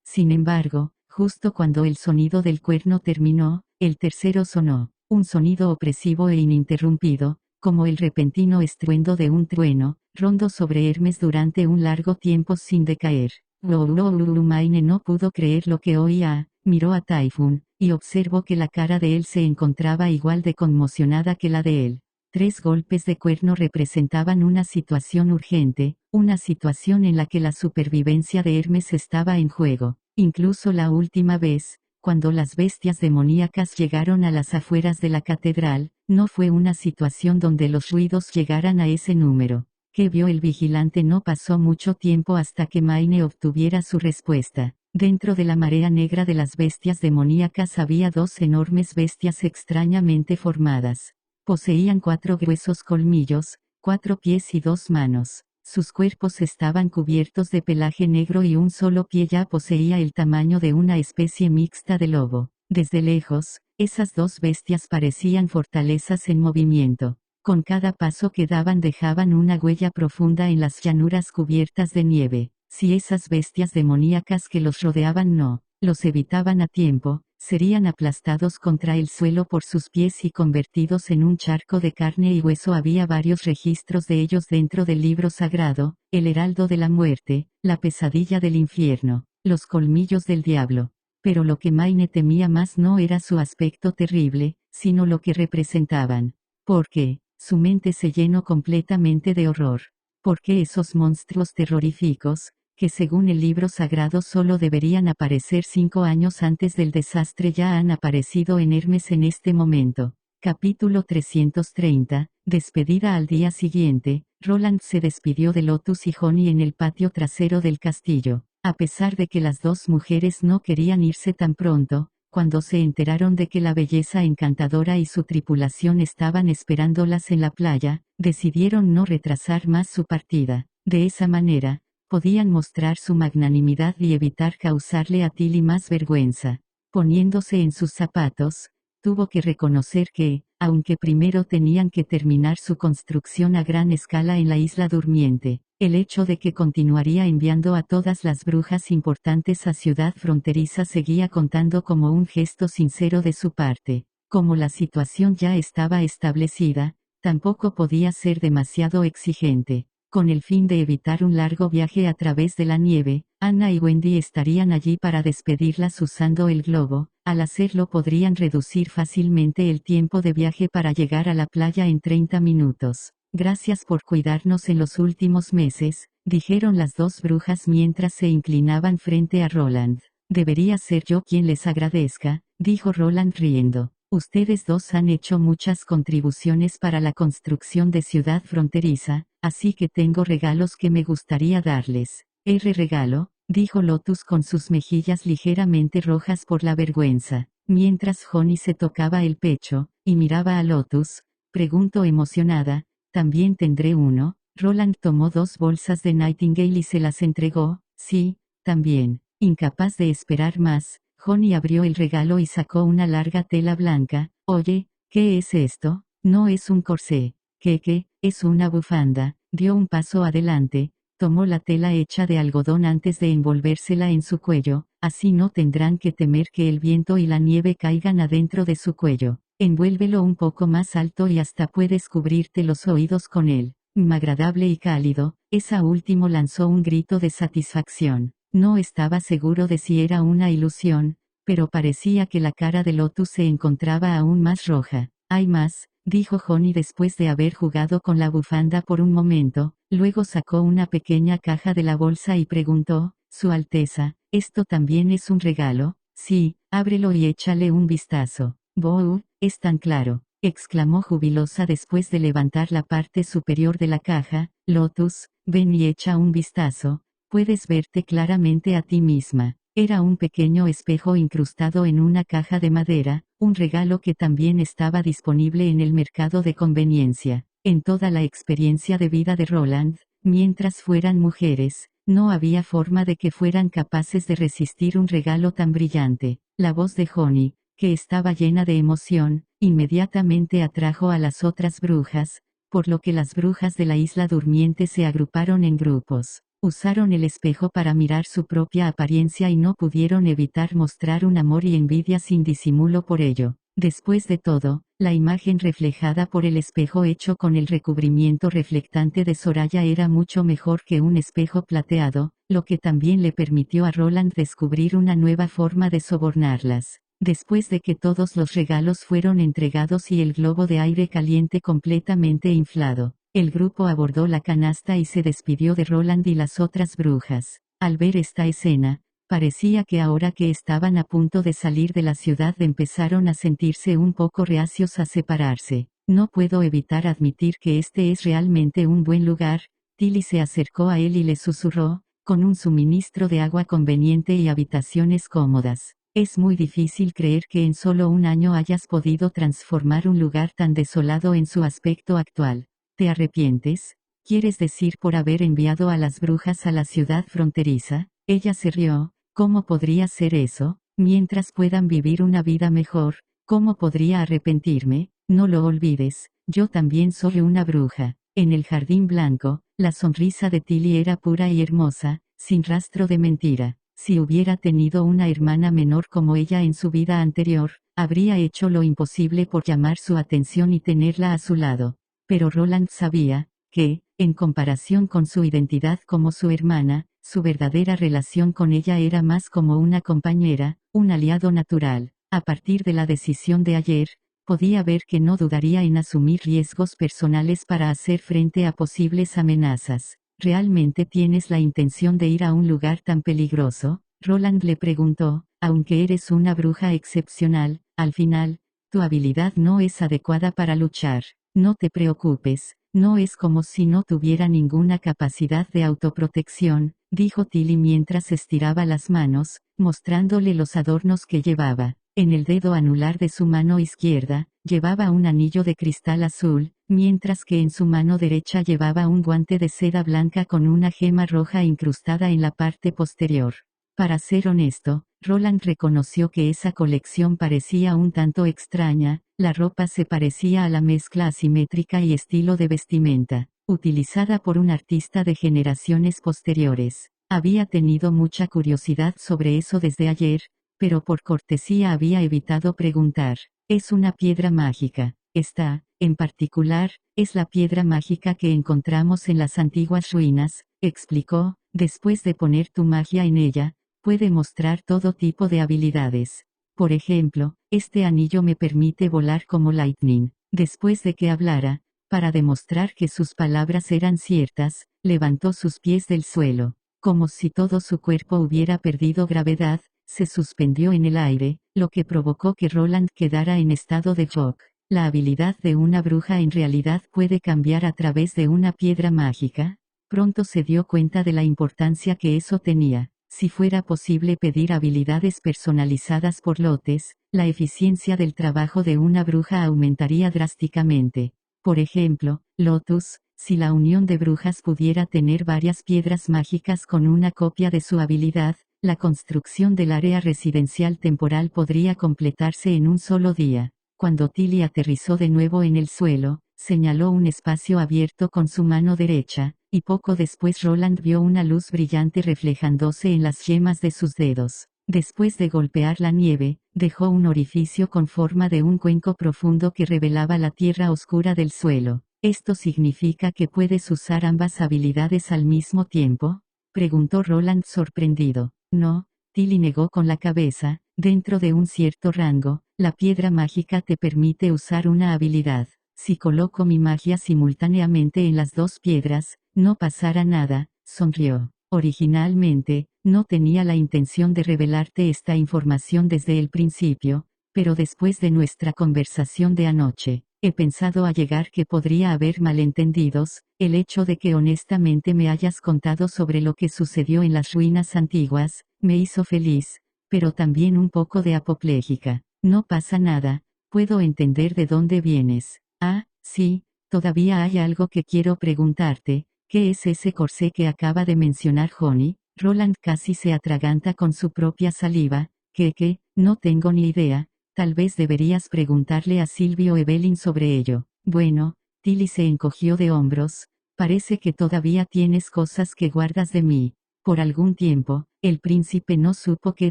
[SPEAKER 1] Sin embargo, justo cuando el sonido del cuerno terminó, el tercero sonó. Un sonido opresivo e ininterrumpido, como el repentino estruendo de un trueno, rondó sobre Hermes durante un largo tiempo sin decaer. Maine no pudo creer lo que oía, miró a Typhon, y observó que la cara de él se encontraba igual de conmocionada que la de él. 3 golpes de cuerno representaban una situación urgente, una situación en la que la supervivencia de Hermes estaba en juego. Incluso la última vez, cuando las bestias demoníacas llegaron a las afueras de la catedral, no fue una situación donde los ruidos llegaran a ese número. Que vio el vigilante. No pasó mucho tiempo hasta que Maine obtuviera su respuesta. Dentro de la marea negra de las bestias demoníacas había 2 enormes bestias extrañamente formadas. Poseían 4 gruesos colmillos, 4 pies y 2 manos. Sus cuerpos estaban cubiertos de pelaje negro y un solo pie ya poseía el tamaño de una especie mixta de lobo. Desde lejos, esas 2 bestias parecían fortalezas en movimiento. Con cada paso que daban dejaban una huella profunda en las llanuras cubiertas de nieve. Si esas bestias demoníacas que los rodeaban no los evitaban a tiempo, serían aplastados contra el suelo por sus pies y convertidos en un charco de carne y hueso. Había varios registros de ellos dentro del libro sagrado, el heraldo de la muerte, la pesadilla del infierno, los colmillos del diablo. Pero lo que Maine temía más no era su aspecto terrible, sino lo que representaban. Porque, Su mente se llenó completamente de horror. Porque esos monstruos terroríficos, que según el libro sagrado solo deberían aparecer 5 años antes del desastre, ya han aparecido en Hermes en este momento. Capítulo 330, despedida. Al día siguiente, Roland se despidió de Lotus y Honey en el patio trasero del castillo. A pesar de que las dos mujeres no querían irse tan pronto, cuando se enteraron de que la belleza encantadora y su tripulación estaban esperándolas en la playa, decidieron no retrasar más su partida. De esa manera, podían mostrar su magnanimidad y evitar causarle a Tilly más vergüenza. Poniéndose en sus zapatos, tuvo que reconocer que, aunque primero tenían que terminar su construcción a gran escala en la isla durmiente, el hecho de que continuaría enviando a todas las brujas importantes a Ciudad Fronteriza seguía contando como un gesto sincero de su parte. Como la situación ya estaba establecida, tampoco podía ser demasiado exigente. Con el fin de evitar un largo viaje a través de la nieve, Anna y Wendy estarían allí para despedirlas usando el globo. Al hacerlo podrían reducir fácilmente el tiempo de viaje para llegar a la playa en 30 minutos. Gracias por cuidarnos en los últimos meses, dijeron las dos brujas mientras se inclinaban frente a Roland. Debería ser yo quien les agradezca, dijo Roland riendo. Ustedes dos han hecho muchas contribuciones para la construcción de Ciudad Fronteriza, así que tengo regalos que me gustaría darles. Regalo, dijo Lotus con sus mejillas ligeramente rojas por la vergüenza. Mientras Honey se tocaba el pecho, y miraba a Lotus, preguntó emocionada, ¿también tendré uno? Roland tomó 2 bolsas de Nightingale y se las entregó. Sí, también. Incapaz de esperar más, Honey abrió el regalo y sacó una larga tela blanca. Oye, ¿qué es esto? No es un corsé. ¿Qué? Es una bufanda. Dio un paso adelante, tomó la tela hecha de algodón antes de envolvérsela en su cuello, así no tendrán que temer que el viento y la nieve caigan adentro de su cuello. Envuélvelo un poco más alto y hasta puedes cubrirte los oídos con él. Agradable y cálido, esa último lanzó un grito de satisfacción. No estaba seguro de si era una ilusión, pero parecía que la cara de Lotus se encontraba aún más roja. Hay más, dijo Honey después de haber jugado con la bufanda por un momento, luego sacó una pequeña caja de la bolsa y preguntó, Su Alteza, ¿esto también es un regalo? Sí, ábrelo y échale un vistazo. ¡Boh! Es tan claro, exclamó jubilosa después de levantar la parte superior de la caja. Lotus, ven y echa un vistazo. Puedes verte claramente a ti misma. Era un pequeño espejo incrustado en una caja de madera, un regalo que también estaba disponible en el mercado de conveniencia. En toda la experiencia de vida de Roland, mientras fueran mujeres, no había forma de que fueran capaces de resistir un regalo tan brillante. La voz de Honey, que estaba llena de emoción, inmediatamente atrajo a las otras brujas, por lo que las brujas de la isla durmiente se agruparon en grupos. Usaron el espejo para mirar su propia apariencia y no pudieron evitar mostrar un amor y envidia sin disimulo por ello. Después de todo, la imagen reflejada por el espejo hecho con el recubrimiento reflectante de Soraya era mucho mejor que un espejo plateado, lo que también le permitió a Roland descubrir una nueva forma de sobornarlas. Después de que todos los regalos fueron entregados y el globo de aire caliente completamente inflado, el grupo abordó la canasta y se despidió de Roland y las otras brujas. Al ver esta escena, parecía que ahora que estaban a punto de salir de la ciudad empezaron a sentirse un poco reacios a separarse. No puedo evitar admitir que este es realmente un buen lugar. Tilly se acercó a él y le susurró, con un suministro de agua conveniente y habitaciones cómodas. Es muy difícil creer que en solo un año hayas podido transformar un lugar tan desolado en su aspecto actual. ¿Te arrepientes? ¿Quieres decir por haber enviado a las brujas a la ciudad fronteriza? Ella se rió. ¿Cómo podría ser eso? Mientras puedan vivir una vida mejor, ¿cómo podría arrepentirme? No lo olvides, yo también soy una bruja. En el jardín blanco, la sonrisa de Tilly era pura y hermosa, sin rastro de mentira. Si hubiera tenido una hermana menor como ella en su vida anterior, habría hecho lo imposible por llamar su atención y tenerla a su lado. Pero Roland sabía, que, en comparación con su identidad como su hermana, su verdadera relación con ella era más como una compañera, un aliado natural. A partir de la decisión de ayer, Podía ver que no dudaría en asumir riesgos personales para hacer frente a posibles amenazas. ¿Realmente tienes la intención de ir a un lugar tan peligroso? Roland le preguntó. Aunque eres una bruja excepcional, al final, tu habilidad no es adecuada para luchar. No te preocupes, no es como si no tuviera ninguna capacidad de autoprotección, dijo Tilly mientras estiraba las manos, mostrándole los adornos que llevaba. En el dedo anular de su mano izquierda, llevaba un anillo de cristal azul, mientras que en su mano derecha llevaba un guante de seda blanca con una gema roja incrustada en la parte posterior. Para ser honesto, Roland reconoció que esa colección parecía un tanto extraña, la ropa se parecía a la mezcla asimétrica y estilo de vestimenta, utilizada por un artista de generaciones posteriores. Había tenido mucha curiosidad sobre eso desde ayer, pero por cortesía había evitado preguntar. Es una piedra mágica. Esta, en particular, es la piedra mágica que encontramos en las antiguas ruinas, explicó, después de poner tu magia en ella, puede mostrar todo tipo de habilidades. Por ejemplo, este anillo me permite volar como Lightning. Después de que hablara, para demostrar que sus palabras eran ciertas, levantó sus pies del suelo. Como si todo su cuerpo hubiera perdido gravedad, se suspendió en el aire, lo que provocó que Roland quedara en estado de shock. ¿La habilidad de una bruja en realidad puede cambiar a través de una piedra mágica? Pronto se dio cuenta de la importancia que eso tenía. Si fuera posible pedir habilidades personalizadas por lotes, la eficiencia del trabajo de una bruja aumentaría drásticamente. Por ejemplo, Lotus, si la unión de brujas pudiera tener varias piedras mágicas con una copia de su habilidad, la construcción del área residencial temporal podría completarse en un solo día. Cuando Tilly aterrizó de nuevo en el suelo, señaló un espacio abierto con su mano derecha, y poco después Roland vio una luz brillante reflejándose en las yemas de sus dedos. Después de golpear la nieve, dejó un orificio con forma de un cuenco profundo que revelaba la tierra oscura del suelo. ¿Esto significa que puedes usar ambas habilidades al mismo tiempo? Preguntó Roland sorprendido. No, Tilly negó con la cabeza, dentro de un cierto rango, la piedra mágica te permite usar una habilidad. Si coloco mi magia simultáneamente en las dos piedras, no pasará nada, sonrió. Originalmente, no tenía la intención de revelarte esta información desde el principio, pero después de nuestra conversación de anoche, he pensado allegar que podría haber malentendidos. El hecho de que honestamente me hayas contado sobre lo que sucedió en las ruinas antiguas, me hizo feliz, pero también un poco de apopléjica. No pasa nada, puedo entender de dónde vienes. Ah, sí, todavía hay algo que quiero preguntarte. ¿Qué es ese corsé que acaba de mencionar Honey? Roland casi se atraganta con su propia saliva. ¿Qué? No tengo ni idea. Tal vez deberías preguntarle a Silvio Evelyn sobre ello. Bueno, Tilly se encogió de hombros. Parece que todavía tienes cosas que guardas de mí. Por algún tiempo, el príncipe no supo qué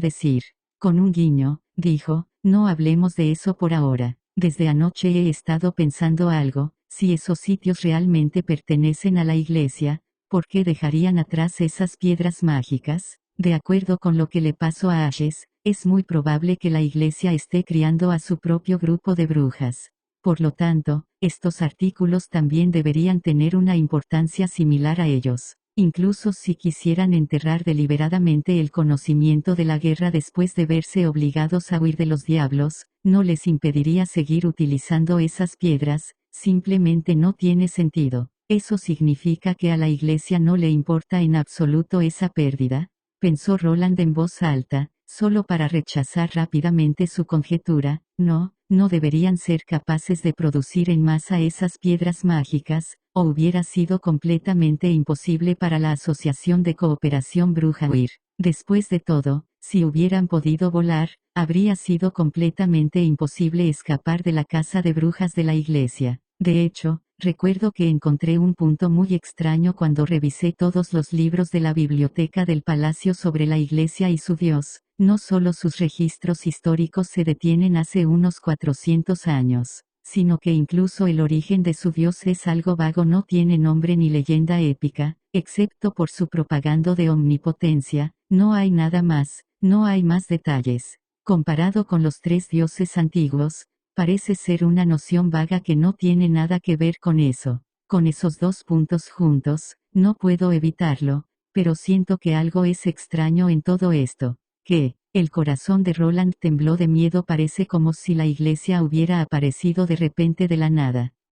[SPEAKER 1] decir. Con un guiño, dijo, no hablemos de eso por ahora. Desde anoche he estado pensando algo. Si esos sitios realmente pertenecen a la iglesia, ¿por qué dejarían atrás esas piedras mágicas? De acuerdo con lo que le pasó a Ashes, es muy probable que la iglesia esté criando a su propio grupo de brujas. Por lo tanto, estos artículos también deberían tener una importancia similar a ellos. Incluso si quisieran enterrar deliberadamente el conocimiento de la guerra después de verse obligados a huir de los diablos, no les impediría seguir utilizando esas piedras. Simplemente no tiene sentido. ¿Eso significa que a la iglesia no le importa en absoluto esa pérdida? Pensó Roland en voz alta, solo para rechazar rápidamente su conjetura. No deberían ser capaces de producir en masa esas piedras mágicas, o hubiera sido completamente imposible para la Asociación de Cooperación Bruja huir. Después de todo, si hubieran podido volar, habría sido completamente imposible escapar de la casa de brujas de la iglesia. De hecho, recuerdo que encontré un punto muy extraño cuando revisé todos los libros de la biblioteca del palacio sobre la iglesia y su dios. No solo sus registros históricos se detienen hace unos 400 años, sino que incluso el origen de su dios es algo vago, no tiene nombre ni leyenda épica, excepto por su propaganda de omnipotencia. No hay nada más, no hay más detalles. Comparado con los tres dioses antiguos, Parece ser una noción vaga que no tiene nada que ver con eso. Con esos dos puntos juntos, no puedo evitarlo, pero siento que algo es extraño en todo esto. Que, el corazón de Roland tembló de miedo, parece como si la iglesia hubiera aparecido de repente de la nada.